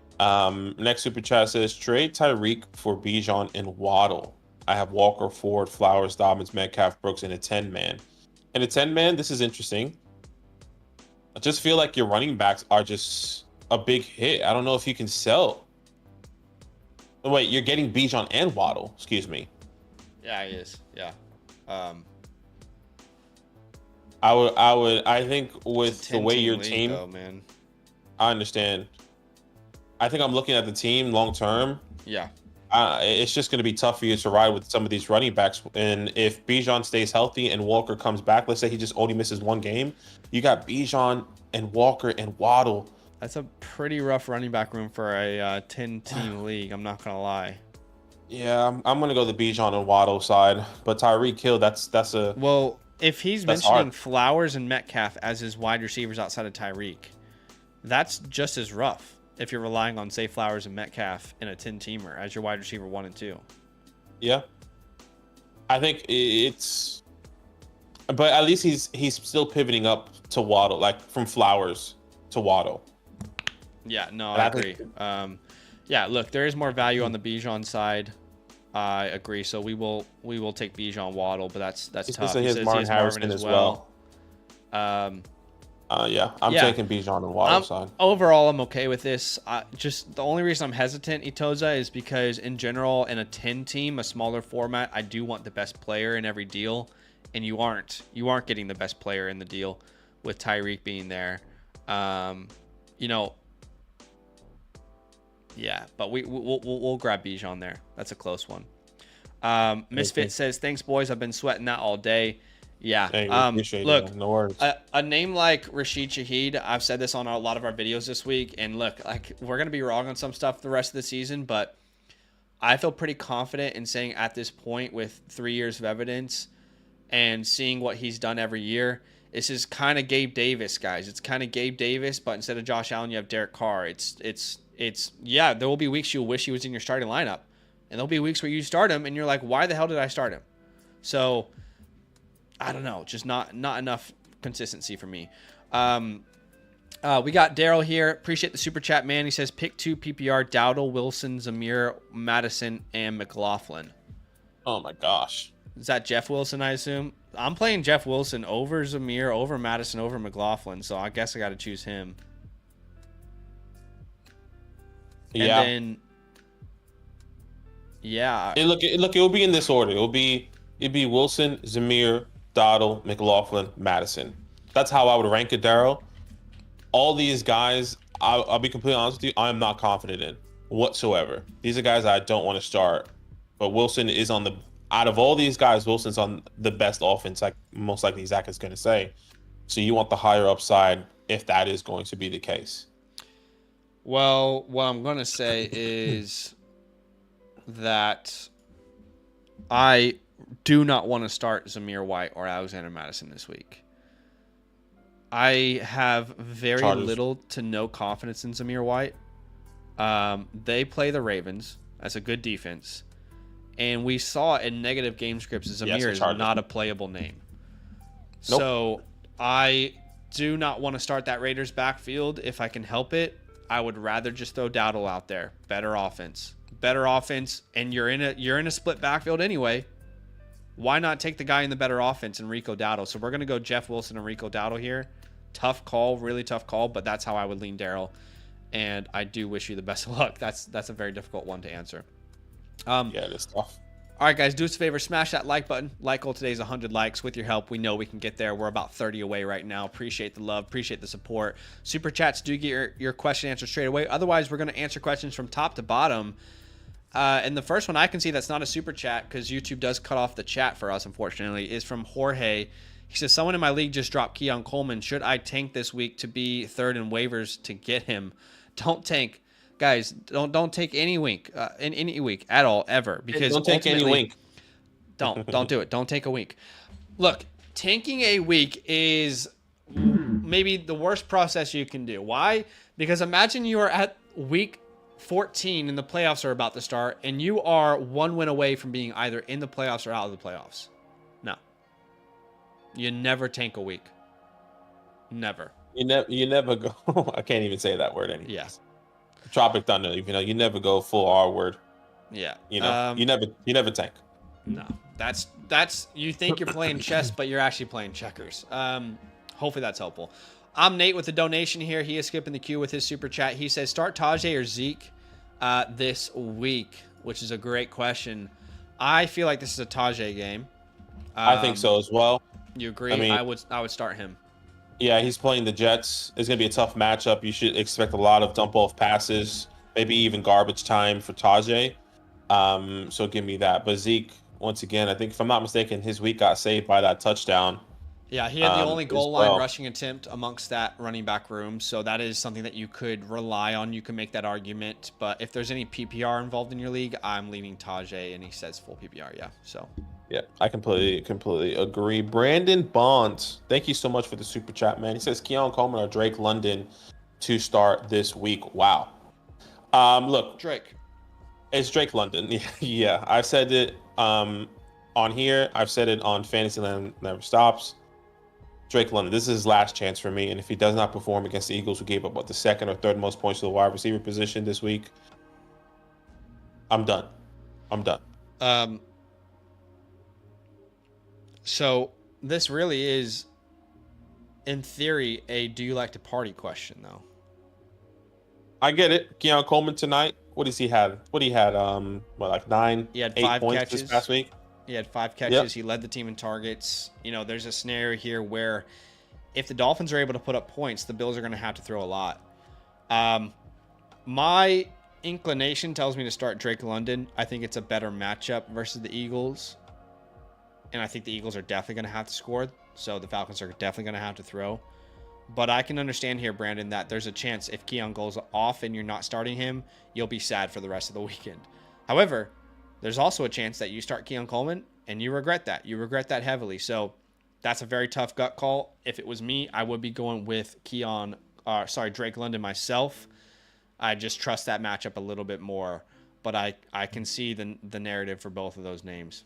Next super chat says trade Tyreek for Bijan and Waddle. I have Walker, Ford, Flowers, Dobbins, Metcalf, Brooks in a 10-man. In a 10-man, this is interesting. I just feel like your running backs are just a big hit. I don't know if you can sell. Oh, wait, you're getting Bijan and Waddle. Excuse me. Yeah, he is. Yeah. I think with the way your team, though, man. I understand. I think I'm looking at the team long term. Yeah. It's just going to be tough for you to ride with some of these running backs. And if Bijan stays healthy and Walker comes back, let's say he just only misses one game, you got Bijan and Walker and Waddle. That's a pretty rough running back room for a 10-team league. I'm not gonna lie. Yeah, I'm going to go the Bijan and Waddle side, but Tyreek Hill, that's a Well, if he's that's mentioning hard. Flowers and Metcalf as his wide receivers outside of Tyreek, that's just as rough if you're relying on, say, Flowers and Metcalf in a 10-teamer as your wide receiver 1 and 2. Yeah. I think it's, but at least he's still pivoting up to Waddle, like from Flowers to Waddle. Yeah, no, And I I agree. think- Yeah, look, there is more value on the Bijan side. I agree. So we will take Bijan Waddle, but that's He's tough. missing He his says he Martin has Harrison as well. Yeah, I'm Yeah. taking Bijan and Waddle side. Overall, I'm okay with this. Just the only reason I'm hesitant, Itoza, is because in general, in a 10 team, a smaller format, I do want the best player in every deal, and you aren't getting the best player in the deal with Tyreek being there. Yeah, but we'll grab Bijan there. That's a close one. Misfit says, "Thanks, boys. I've been sweating that all day." Yeah. Hey, we appreciate Look, it. No worries. a name like Rashid Shaheed, I've said this on a lot of our videos this week, and look, like we're gonna be wrong on some stuff the rest of the season, but I feel pretty confident in saying at this point, with 3 years of evidence and seeing what he's done every year, this is kind of Gabe Davis, guys. It's kind of Gabe Davis, but instead of Josh Allen, you have Derek Carr. Yeah, there will be weeks you'll wish he was in your starting lineup, and there'll be weeks where you start him and you're like, why the hell did I start him? So I don't know, just not enough consistency for me. We got Daryl here. Appreciate the super chat, man. He says pick 2 PPR: Dowdle, Wilson, Zamir, Madison, and McLaughlin. Oh my gosh. Is that Jeff Wilson, I assume? I'm playing Jeff Wilson over Zamir, over Madison, over McLaughlin, so I guess I got to choose him. Yeah. And then, yeah. It'll be in this order. It'd be Wilson, Zamir, Dottle, McLaughlin, Madison. That's how I would rank it, Daryl. All these guys, I'll be completely honest with you, I'm not confident in whatsoever. These are guys I don't want to start. But Wilson is out of all these guys, Wilson's on the best offense, like most likely Zach is going to say. So you want the higher upside if that is going to be the case. Well, what I'm going to say is that I do not want to start Zamir White or Alexander Madison this week. I have very little to no confidence in Zamir White. They play the Ravens. That's a good defense. And we saw in negative game scripts Zamir is not a playable name. Nope. So I do not want to start that Raiders backfield if I can help it. I would rather just throw Dowdle out there. Better offense, and you're in a split backfield anyway. Why not take the guy in the better offense and Rico Dowdle? So we're gonna go Jeff Wilson and Rico Dowdle here. Tough call, really tough call, but that's how I would lean, Daryl. And I do wish you the best of luck. That's a very difficult one to answer. Yeah, it is tough. All right, guys, do us a favor. Smash that like button. Like goal today is 100 likes. With your help, we know we can get there. We're about 30 away right now. Appreciate the love. Appreciate the support. Super chats do get your question answered straight away. Otherwise, we're going to answer questions from top to bottom. And the first one I can see that's not a super chat, because YouTube does cut off the chat for us, unfortunately, is from Jorge. He says, someone in my league just dropped Keon Coleman. Should I tank this week to be third in waivers to get him? Don't tank. Guys, don't take any week in any week at all, ever, because don't take any week. Don't do it. Don't take a week. Look, tanking a week is maybe the worst process you can do. Why? Because imagine you are at week 14 and the playoffs are about to start, and you are 1 win away from being either in the playoffs or out of the playoffs. No, you never tank a week. Never. You never go. I can't even say that word anymore. Yes. Tropic Thunder, you never go full R word. Yeah. You never tank. No. That's you think you're playing chess, but you're actually playing checkers. Hopefully that's helpful. I'm Nate with the donation here. He is skipping the queue with his super chat. He says, start Tajay or Zeke this week, which is a great question. I feel like this is a Tajay game. I think so as well. You agree? I would start him. Yeah, he's playing the Jets. It's going to be a tough matchup. You should expect a lot of dump-off passes, maybe even garbage time for Tajay. So give me that. But Zeke, once again, I think if I'm not mistaken, his week got saved by that touchdown. Yeah, he had the only As goal line well. rushing attempt amongst that running back room, so that is something that you could rely on. You can make that argument, but if there's any PPR involved in your league, I'm leaning Tajay, and he says full PPR. Yeah, so Yeah, I completely agree. Brandon Bonds, thank you so much for the super chat, man. He says Keon Coleman or Drake London to start this week. Wow. Look, Drake. it's Drake London. Yeah, I've said it on here. I've said it on Fantasyland Never Stops. Drake London, this is his last chance for me. And if he does not perform against the Eagles, who gave up the second or third most points to the wide receiver position this week, I'm done. I'm done. So this really is, in theory, a do you like to party question, though. I get it. Keon Coleman tonight. What does he have? Like He had 8 5 points catches this past week? He had 5 catches. Yep. He led the team in targets. There's a scenario here where if the Dolphins are able to put up points, the Bills are going to have to throw a lot. My inclination tells me to start Drake London. I think it's a better matchup versus the Eagles. And I think the Eagles are definitely going to have to score. So the Falcons are definitely going to have to throw. But I can understand here, Brandon, that there's a chance if Keon goes off and you're not starting him, you'll be sad for the rest of the weekend. However, there's also a chance that you start Keon Coleman and you regret that. You regret that heavily. So that's a very tough gut call. If it was me, I would be going with Drake London myself. I just trust that matchup a little bit more. But I can see the narrative for both of those names.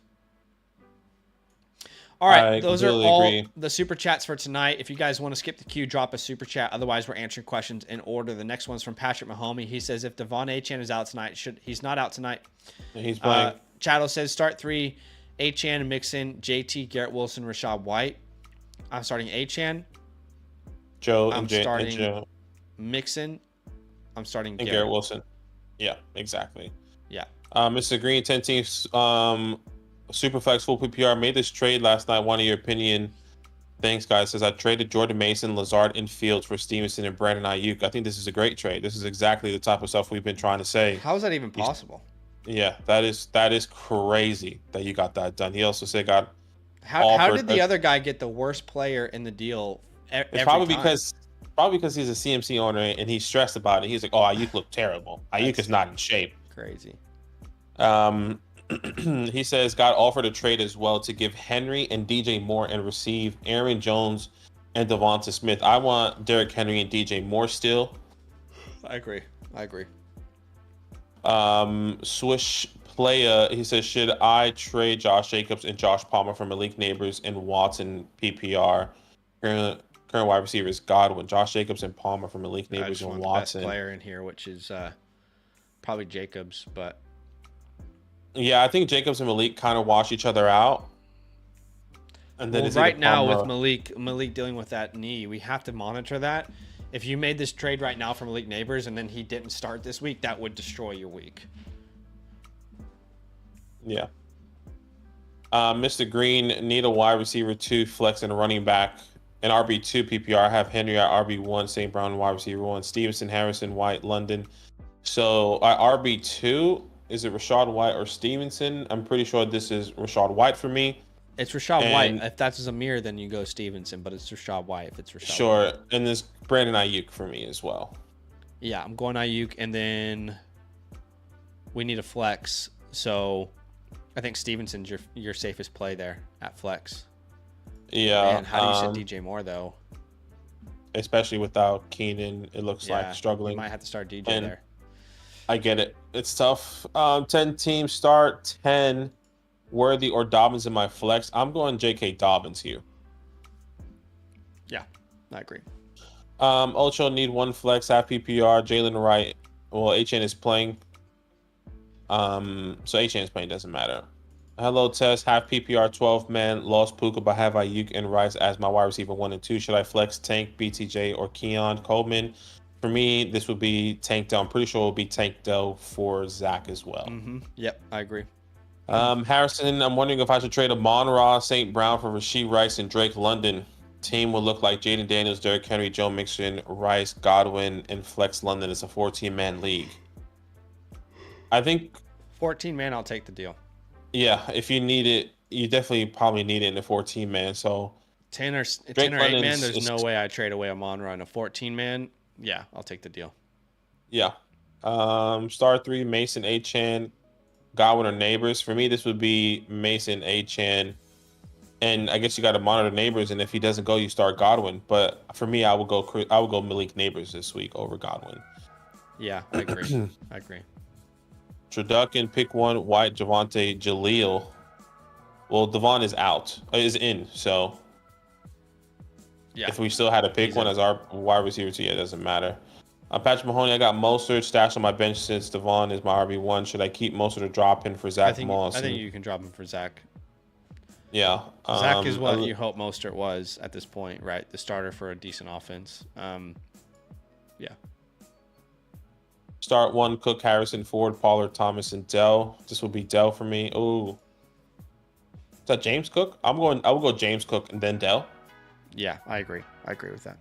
All right, those are all the super chats for tonight. If you guys want to skip the queue, drop a super chat. Otherwise, we're answering questions in order. The next one's from Patrick Mahomey. He says if Devon Achane is out tonight, he's not out tonight. He's playing. Chattel says start 3, Achane, Mixon, JT, Garrett Wilson, Rashad White. I'm starting Achane. I'm starting Mixon. I'm starting Garrett Wilson. Yeah, exactly. Yeah. Mr. Green, 10 teams. Superflex full PPR made this trade last night. Want your opinion? Thanks, guys. Says I traded Jordan Mason, Lazard, and Fields for Stevenson and Brandon Ayuk. I think this is a great trade. This is exactly the type of stuff we've been trying to say. How is that even possible? Yeah, that is crazy that you got that done. He also said how did the other guy get the worst player in the deal? It's probably because he's a CMC owner and he's stressed about it. He's like, oh, Ayuk looked terrible. Ayuk is not in shape. Crazy. He says got offered a trade as well to give Henry and DJ Moore and receive Aaron Jones and Devonta Smith. I want Derrick Henry and DJ Moore still. I agree. Swish Playa, he says, should I trade Josh Jacobs and Josh Palmer from Malik Neighbors and Watson PPR? Current wide receivers Godwin, Josh Jacobs and Palmer from Malik Neighbors and Watson. The best player in here, which is probably Jacobs, but. Yeah, I think Jacobs and Malik kind of wash each other out. And then right now with Malik dealing with that knee, we have to monitor that. If you made this trade right now for Malik Neighbors and then he didn't start this week, that would destroy your week. Yeah. Mr. Green, need a wide receiver 2, flex and a running back. An RB2 PPR. I have Henry at RB1, St. Brown wide receiver 1, Stevenson, Harrison, White, London. So RB2. Is it Rashad White or Stevenson? I'm pretty sure this is Rashad White for me. It's Rashad White. If that's Zamir, then you go Stevenson, but it's Rashad White if it's Rashad Sure. White. And this Brandon Ayuk for me as well. Yeah, I'm going Ayuk, and then we need a flex. So I think Stevenson's your safest play there at flex. Yeah. And how do you sit DJ Moore, though? Especially without Keenan, it looks like struggling. You might have to start DJ there. I get it. It's tough. 10 teams start, 10 Worthy or Dobbins in my flex. I'm going J.K. Dobbins here. Yeah, I agree. Ultra need 1 flex, half PPR. Jalen Wright. Well, HN is playing. So HN is playing, doesn't matter. Hello, Tess. Half PPR, 12-man. Lost Puka, but have Ayuk and Rice as my wide receiver 1 and 2. Should I flex Tank, BTJ, or Keon Coleman? For me, this would be Tank Dell. I'm pretty sure it will be Tank Dell for Zach as well. Mm-hmm. Yep, I agree. Harrison, I'm wondering if I should trade Amon-Ra, St. Brown for Rashee Rice and Drake London. Team will look like Jaden Daniels, Derrick Henry, Joe Mixon, Rice, Godwin, and Flex London. It's a 14-man league. I think 14 man, I'll take the deal. yeah, if you need it, you definitely probably need it in the 14 man. So 10 or Drake 8 man, London's there's is no way I trade away a Monroe. And a 14 man, yeah, I'll take the deal. yeah. Star 3 Mason Achan, Godwin or Neighbors. For me, this would be Mason Achan, and I guess you got to monitor Neighbors. And if he doesn't go, you start Godwin. But for me, I would go Malik Neighbors this week over Godwin. Yeah, I agree. I agree. Tradukin, pick one. White, Javante, Jaleel. Well, Devon is in. So Yeah. if we still had to pick He's one in. as our wide receiver, too, yeah, it doesn't matter. Patrick Mahoney, I got Mostert stashed on my bench since Devon is my RB1. Should I keep Mostert or drop in for Zach Moss? I think you can drop him for Zach. Yeah. Zach is what you hope Mostert was at this point, right? The starter for a decent offense. Yeah. Start one, Cook, Harrison, Ford, Pollard, Thomas, and Dell. This will be Dell for me. Ooh. Is that James Cook? I will go James Cook and then Dell. Yeah, I agree. I agree with that.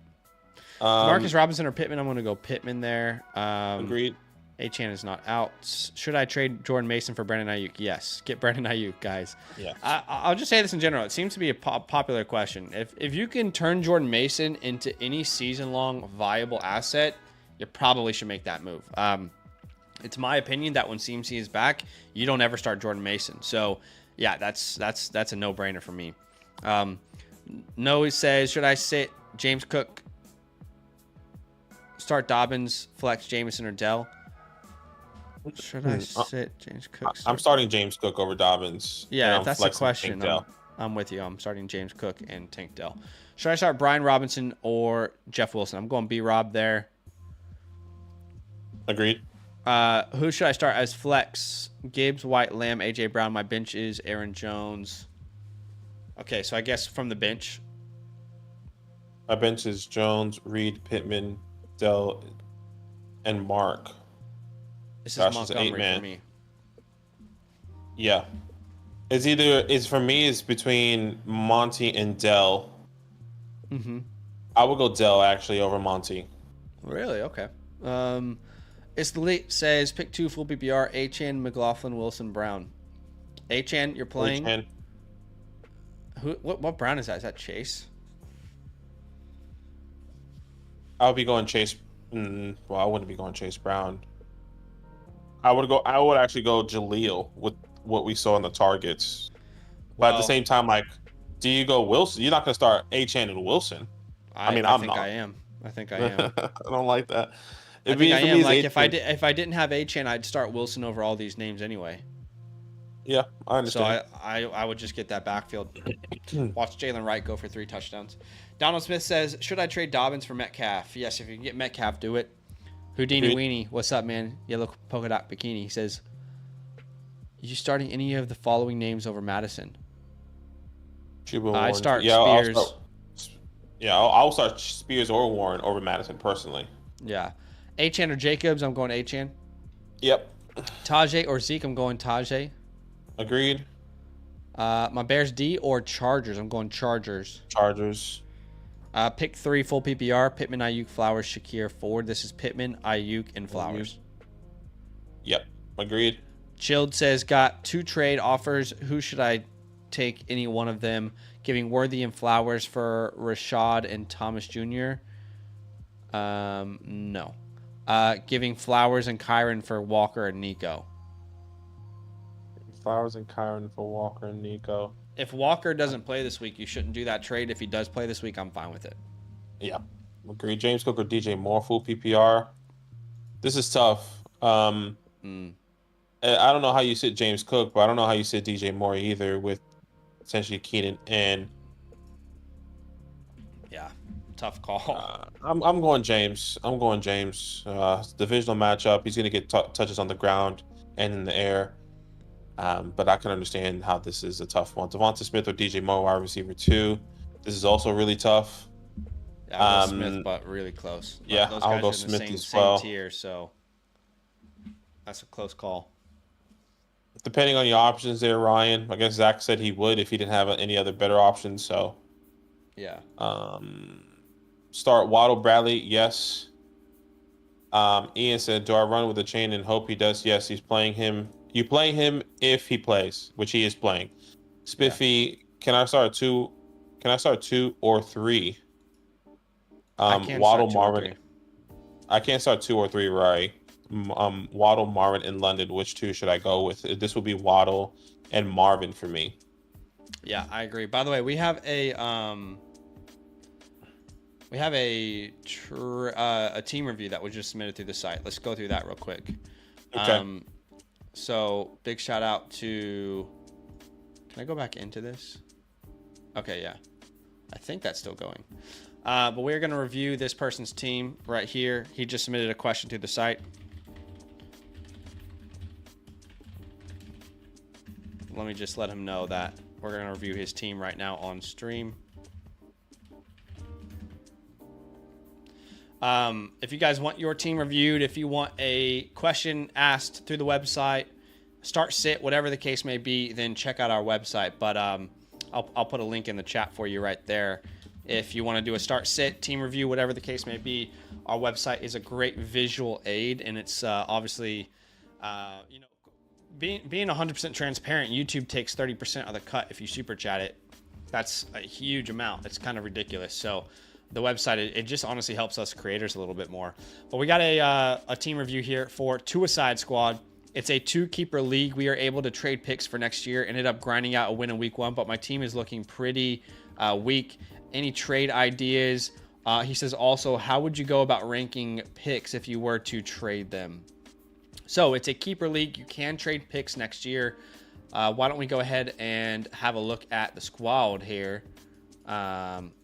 Marcus Robinson or Pittman, I'm going to go Pittman there. Agreed. Achan is not out. Should I trade Jordan Mason for Brandon Ayuk? Yes. Get Brandon Ayuk, guys. Yeah. I'll just say this in general. It seems to be a popular question. If you can turn Jordan Mason into any season-long viable asset, you probably should make that move. It's my opinion that when CMC is back, you don't ever start Jordan Mason. So, yeah, that's a no-brainer for me. Noe says, should I sit James Cook, start Dobbins, flex Jameson or Dell? Should I sit James Cook? I'm starting James Cook over Dobbins. Yeah, if that's the question, I'm with you. I'm starting James Cook and Tank Dell. Should I start Brian Robinson or Jeff Wilson? I'm going B-Rob there. Agreed. Who should I start as flex? Gibbs, White, Lamb, A.J. Brown. My bench is Aaron Jones. Okay, so I guess from the bench. My bench is Jones, Reed, Pittman, Dell, and Mark. This is Montgomery for me. Yeah. For me, it's between Monty and Dell. Mm-hmm. I would go Dell, actually, over Monty. Really? Okay. It's the Elite says, pick 2 full PPR, Achan, McLaughlin, Wilson, Brown. Achan, you're playing? Achan. What Brown is that? Is that Chase? I would be going Chase. Well, I wouldn't be going Chase Brown. I would actually go Jaleel with what we saw in the targets. But at the same time, like, do you go Wilson? You're not going to start Achan and Wilson. I think I am. I don't like that. I think I am. Like, if I didn't have Achan, I'd start Wilson over all these names anyway. Yeah, I understand. So I would just get that backfield. Watch Jalen Wright go for 3 touchdowns. Donald Smith says, should I trade Dobbins for Metcalf? Yes, if you can get Metcalf, do it. Houdini Weenie, what's up, man? Yellow polka dot bikini. He says, you starting any of the following names over Madison? I'd start Spears. I'll start Spears or Warren over Madison personally. Yeah. Achan or Jacobs, I'm going Achan. Yep. Tajay or Zeke, I'm going Tajay. Agreed. My Bears D or Chargers, I'm going Chargers. Pick 3 full PPR, Pittman, Ayuk, Flowers, Shakir, Ford. This is Pittman, Ayuk, and Flowers. Yep. Agreed. Chilled says, got 2 trade offers. Who should I take any one of them? Giving Worthy and Flowers for Rashad and Thomas Jr. No. Giving Flowers and Kyron for Walker and Nico. Flowers and Kyron for Walker and Nico. If Walker doesn't play this week, you shouldn't do that trade. If he does play this week, I'm fine with it. Yeah. Agreed. James Cook or DJ Moore, full PPR. This is tough. I don't know how you sit James Cook, but I don't know how you sit DJ Moore either with essentially Keenan and. Yeah. Tough call. I'm going James. Divisional matchup. He's going to get touches on the ground and in the air. But I can understand how this is a tough one. Devonta Smith or DJ Moore, wide receiver 2. This is also really tough. Yeah, I'll go Smith, but really close. Yeah, those I'll guys go are in the Smith as same well. tier, so that's a close call. Depending on your options there, Ryan. I guess Zach said he would if he didn't have any other better options. So, yeah. Start Waddle, Bradley, yes. Ian said, "Do I run with the chain and hope he does?" Yes, he's playing him. You play him if he plays, which he is playing. Yeah. Spiffy, can I start two? Can I start two or three? I can Waddle, start 2 or Marvin. 3. I can't start two or three, right? Waddle, Marvin, and London. Which two should I go with? This will be Waddle and Marvin for me. Yeah, I agree. By the way, we have a team review that was just submitted through the site. Let's go through that real quick. Okay. So big shout out to. Can I go back into this? Okay, yeah. I think that's still going. But we're going to review this person's team right here. He just submitted a question to the site. Let me just let him know that we're going to review his team right now on stream. If you guys want your team reviewed, if you want a question asked through the website, start, sit, whatever the case may be, then check out our website. But I'll put a link in the chat for you right there. If you want to do a start, sit, team review, whatever the case may be, our website is a great visual aid, and it's obviously, being 100% transparent. YouTube takes 30% of the cut if you super chat it. That's a huge amount. It's kind of ridiculous. So the website, it just honestly helps us creators a little bit more. But we got a team review here for Two-A-Side Squad. It's a 2-keeper league. We are able to trade picks for next year. Ended up grinding out a win in week 1, but my team is looking pretty weak. Any trade ideas? He says also, how would you go about ranking picks if you were to trade them? So it's a keeper league. You can trade picks next year. Why don't we go ahead and have a look at the squad here? Am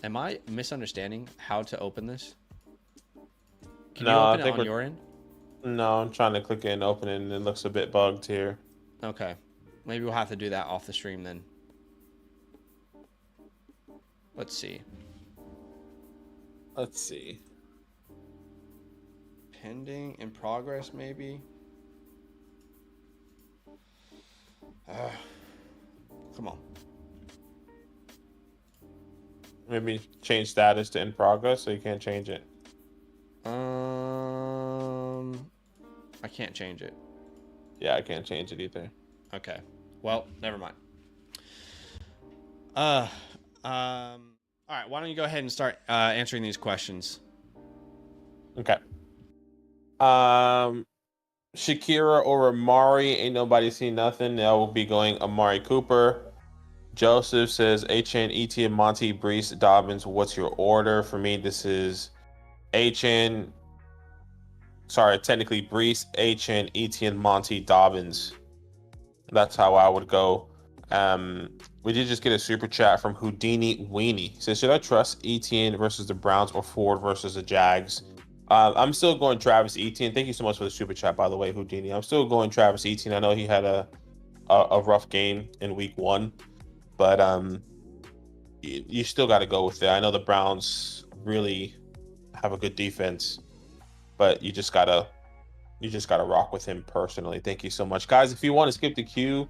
I misunderstanding how to open this? Can you open it on your end? No, I'm trying to click it and open it, and it looks a bit bugged here. Okay. Maybe we'll have to do that off the stream then. Let's see. Let's see. Pending, in progress, maybe? Come on. Maybe change status to in progress, so you can't change it. I can't change it. Yeah, I can't change it either. Okay. Well, never mind. All right. Why don't you go ahead and start answering these questions? Okay. Shakira or Amari, ain't nobody seen nothing. That will be going Amari Cooper. Joseph says HN, ETN, Monty, Brees, Dobbins. What's your order? For me, this is HN. Sorry, technically Brees, HN, ETN, Monty, Dobbins. That's how I would go. We did just get a super chat from Houdini Weenie. He says, should I trust Etienne versus the Browns or Ford versus the Jags? I'm still going Travis Etienne. Thank you so much for the super chat, by the way, Houdini. I'm still going Travis Etienne. I know he had a rough game in week 1, but you still got to go with it. I know the Browns really have a good defense, but you just gotta rock with him personally. Thank you so much, guys. If you want to skip the queue,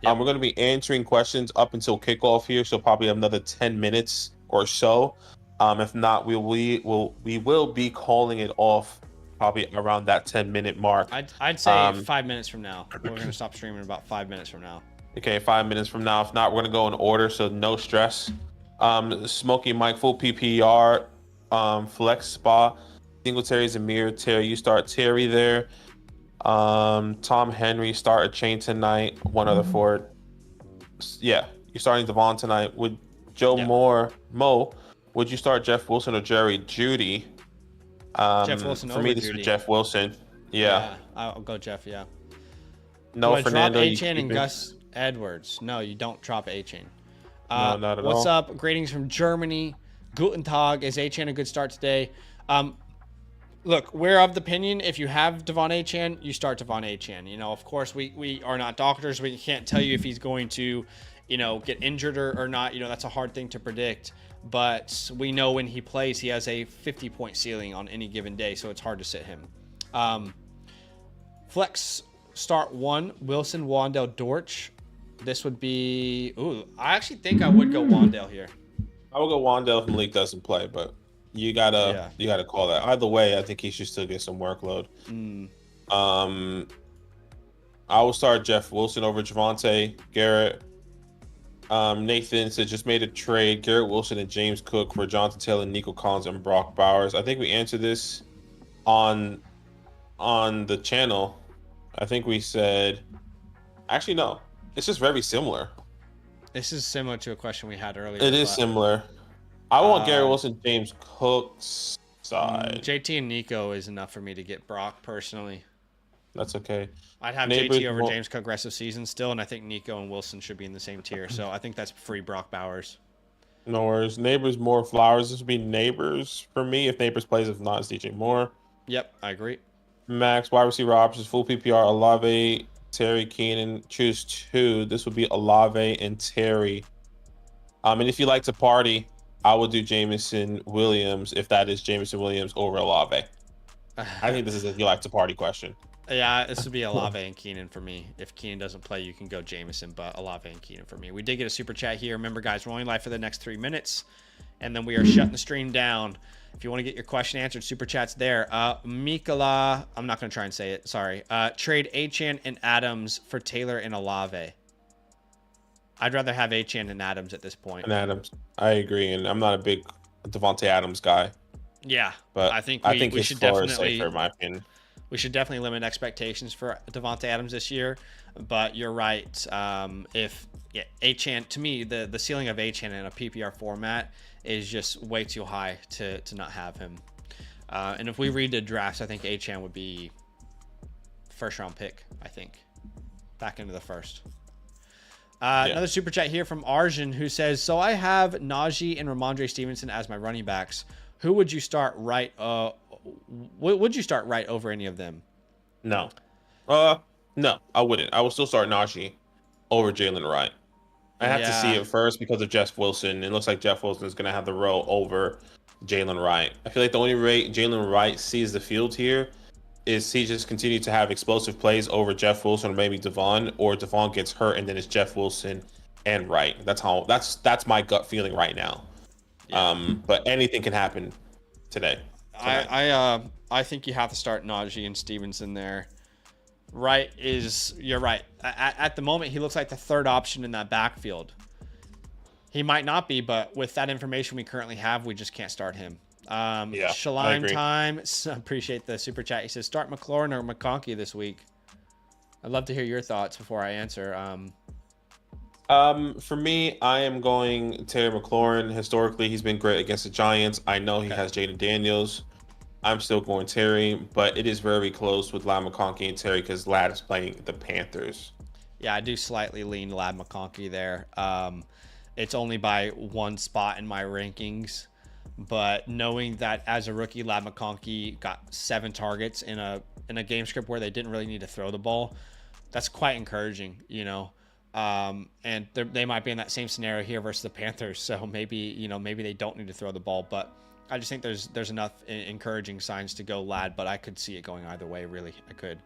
we're going to be answering questions up until kickoff here, so probably another 10 minutes or so. If not, we will be calling it off probably around that 10-minute mark. I'd say 5 minutes from now. We're going to stop streaming about 5 minutes from now. Okay, 5 minutes from now. If not, we're going to go in order, so no stress. Smokey Mike, full PPR, flex spa, Singletary, Zamir, Terry. You start Terry there. Tom Henry, start a chain tonight. One other for it. Yeah, you're starting Devon tonight. Would Joe Mo, would you start Jeff Wilson or Jerry Judy? Jeff Wilson for over me, this Judy. is Jeff Wilson. Yeah. I'll go Jeff. Yeah. No, Fernando. Drop A-Chain and Gus Edwards. No, you don't drop A-Chain. No, not at all. What's up? Greetings from Germany. Guten Tag. Is A-Chain a good start today? Look, we're of the opinion if you have Devon Achane, you start Devon Achane. You know, of course, we are not doctors. We can't tell you if he's going to, get injured or not. That's a hard thing to predict. But we know when he plays, he has a 50-point ceiling on any given day, so it's hard to sit him. Flex start 1, Wilson, Wandale, Dortch. This would be... Ooh, I actually think I would go Wandale here. I will go Wandale if Malik doesn't play, but... You gotta call that. Either way, I think he should still get some workload. Um, I will start Jeff Wilson over Javonte Garrett. Nathan said just made a trade. Garrett Wilson and James Cook for Jonathan Taylor, Nico Collins, and Brock Bowers. I think we answered this on the channel. I think we said, actually no, it's just very similar. This is similar to a question we had earlier. It is similar. I want Garrett Wilson, James Cook's side. JT and Nico is enough for me to get Brock personally. That's okay. I'd have JT over James Cook rest of season still, and I think Nico and Wilson should be in the same tier. So I think that's free Brock Bowers. No worries. Neighbors, more Flowers. This would be Neighbors for me. If Neighbors plays, if not, it's DJ Moore. Yep, I agree. Max, wide receiver options, full PPR, Olave, Terry, Keenan. Choose two. This would be Olave and Terry. And if you like to party, I would do Jameson Williams if that is Jameson Williams over Olave. I think this is if you like to party question. Yeah, this would be Olave and Keenan for me. If Keenan doesn't play, you can go Jameson, but Olave and Keenan for me. We did get a super chat here. Remember, guys, we're only live for the next 3 minutes, and then we are shutting the stream down. If you want to get your question answered, super chat's there. Mikola, I'm not going to try and say it. Sorry. Trade Achane and Adams for Taylor and Olave. I'd rather have Achane and Adams at this point. And Adams, I agree, and I'm not a big Devontae Adams guy. Yeah, but I think his should floor definitely, is safer, in my opinion. We should definitely limit expectations for Devontae Adams this year. But you're right. Achane, to me, the ceiling of Achane in a PPR format is just way too high to not have him. And if we read the drafts, I think Achane would be first round pick, I think. Back into the first. Another super chat here from Arjun who says, so I have Najee and Ramondre Stevenson as my running backs. Who would you start right? Would you start right over any of them? No. No, I wouldn't. I would still start Najee over Jalen Wright. I have to see it first because of Jeff Wilson. It looks like Jeff Wilson is going to have the role over Jalen Wright. I feel like the only way Jalen Wright sees the field here is he just continue to have explosive plays over Jeff Wilson or maybe Devon, or Devon gets hurt and then it's Jeff Wilson and Wright. That's my gut feeling right now. Yeah. But anything can happen today. I think you have to start Najee and Stevenson there. You're right. At the moment, he looks like the third option in that backfield. He might not be, but with that information we currently have, we just can't start him. Shalime time. Appreciate the super chat. He says, start McLaurin or McConkey this week. I'd love to hear your thoughts before I answer. For me, I am going Terry McLaurin. Historically, he's been great against the Giants. I know he has Jaden Daniels. I'm still going Terry, but it is very close with Lad McConkey and Terry because Lad is playing the Panthers. Yeah, I do slightly lean Lad McConkey there. It's only by one spot in my rankings, but knowing that as a rookie, Lad McConkey got 7 targets in a game script where they didn't really need to throw the ball, that's quite encouraging, you know. And they might be in that same scenario here versus the Panthers, so maybe they don't need to throw the ball, but I just think there's enough encouraging signs to go Lad, but I could see it going either way, really. I could.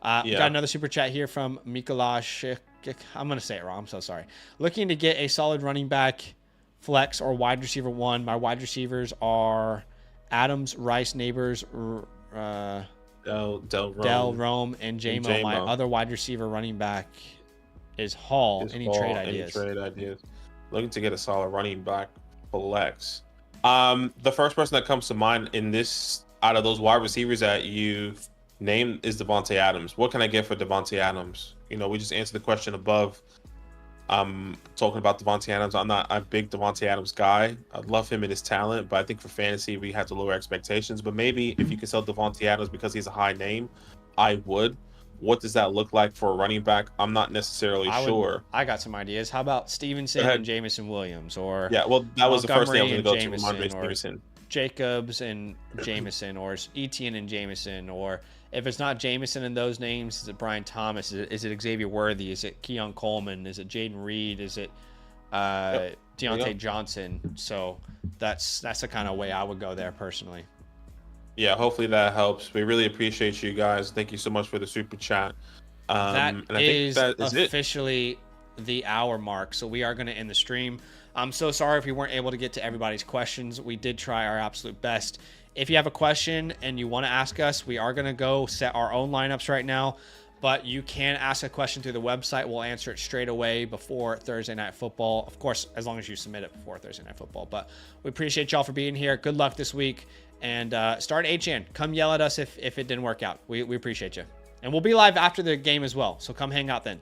Got another super chat here from Mikolash. I'm going to say it wrong. I'm so sorry. Looking to get a solid running back, flex, or wide receiver one. My wide receivers are Adams, Rice, Neighbors, Dell, Rome, and JMO. My other wide receiver running back is Hall. Any trade ideas? Looking to get a solid running back, flex. The first person that comes to mind in this, out of those wide receivers that you named, is Devontae Adams. What can I get for Devontae Adams? You know, we just answered the question above. Talking about Devontae Adams, I'm not a big Devontae Adams guy. I love him and his talent, but I think for fantasy, we have to lower expectations. But maybe if you can sell Devontae Adams because he's a high name, I would. What does that look like for a running back? I'm not necessarily sure. I got some ideas. How about Stevenson and Jameson Williams, or that was the first thing I was going to go to. Ramondre Stevenson, Jacobs and Jameson, or Etienne and Jameson, or if it's not Jameson in those names, is it Brian Thomas? Is it Xavier Worthy? Is it Keon Coleman? Is it Jaden Reed? Is it Deontay Johnson? So that's the kind of way I would go there personally. Yeah, hopefully that helps. We really appreciate you guys. Thank you so much for the super chat. That is officially the hour mark, so we are going to end the stream. I'm so sorry if we weren't able to get to everybody's questions. We did try our absolute best. If you have a question and you want to ask us, we are going to go set our own lineups right now, but you can ask a question through the website. We'll answer it straight away before Thursday Night Football. Of course, as long as you submit it before Thursday Night Football. But we appreciate y'all for being here. Good luck this week. And start HN. Come yell at us if it didn't work out. We appreciate you. And we'll be live after the game as well. So come hang out then.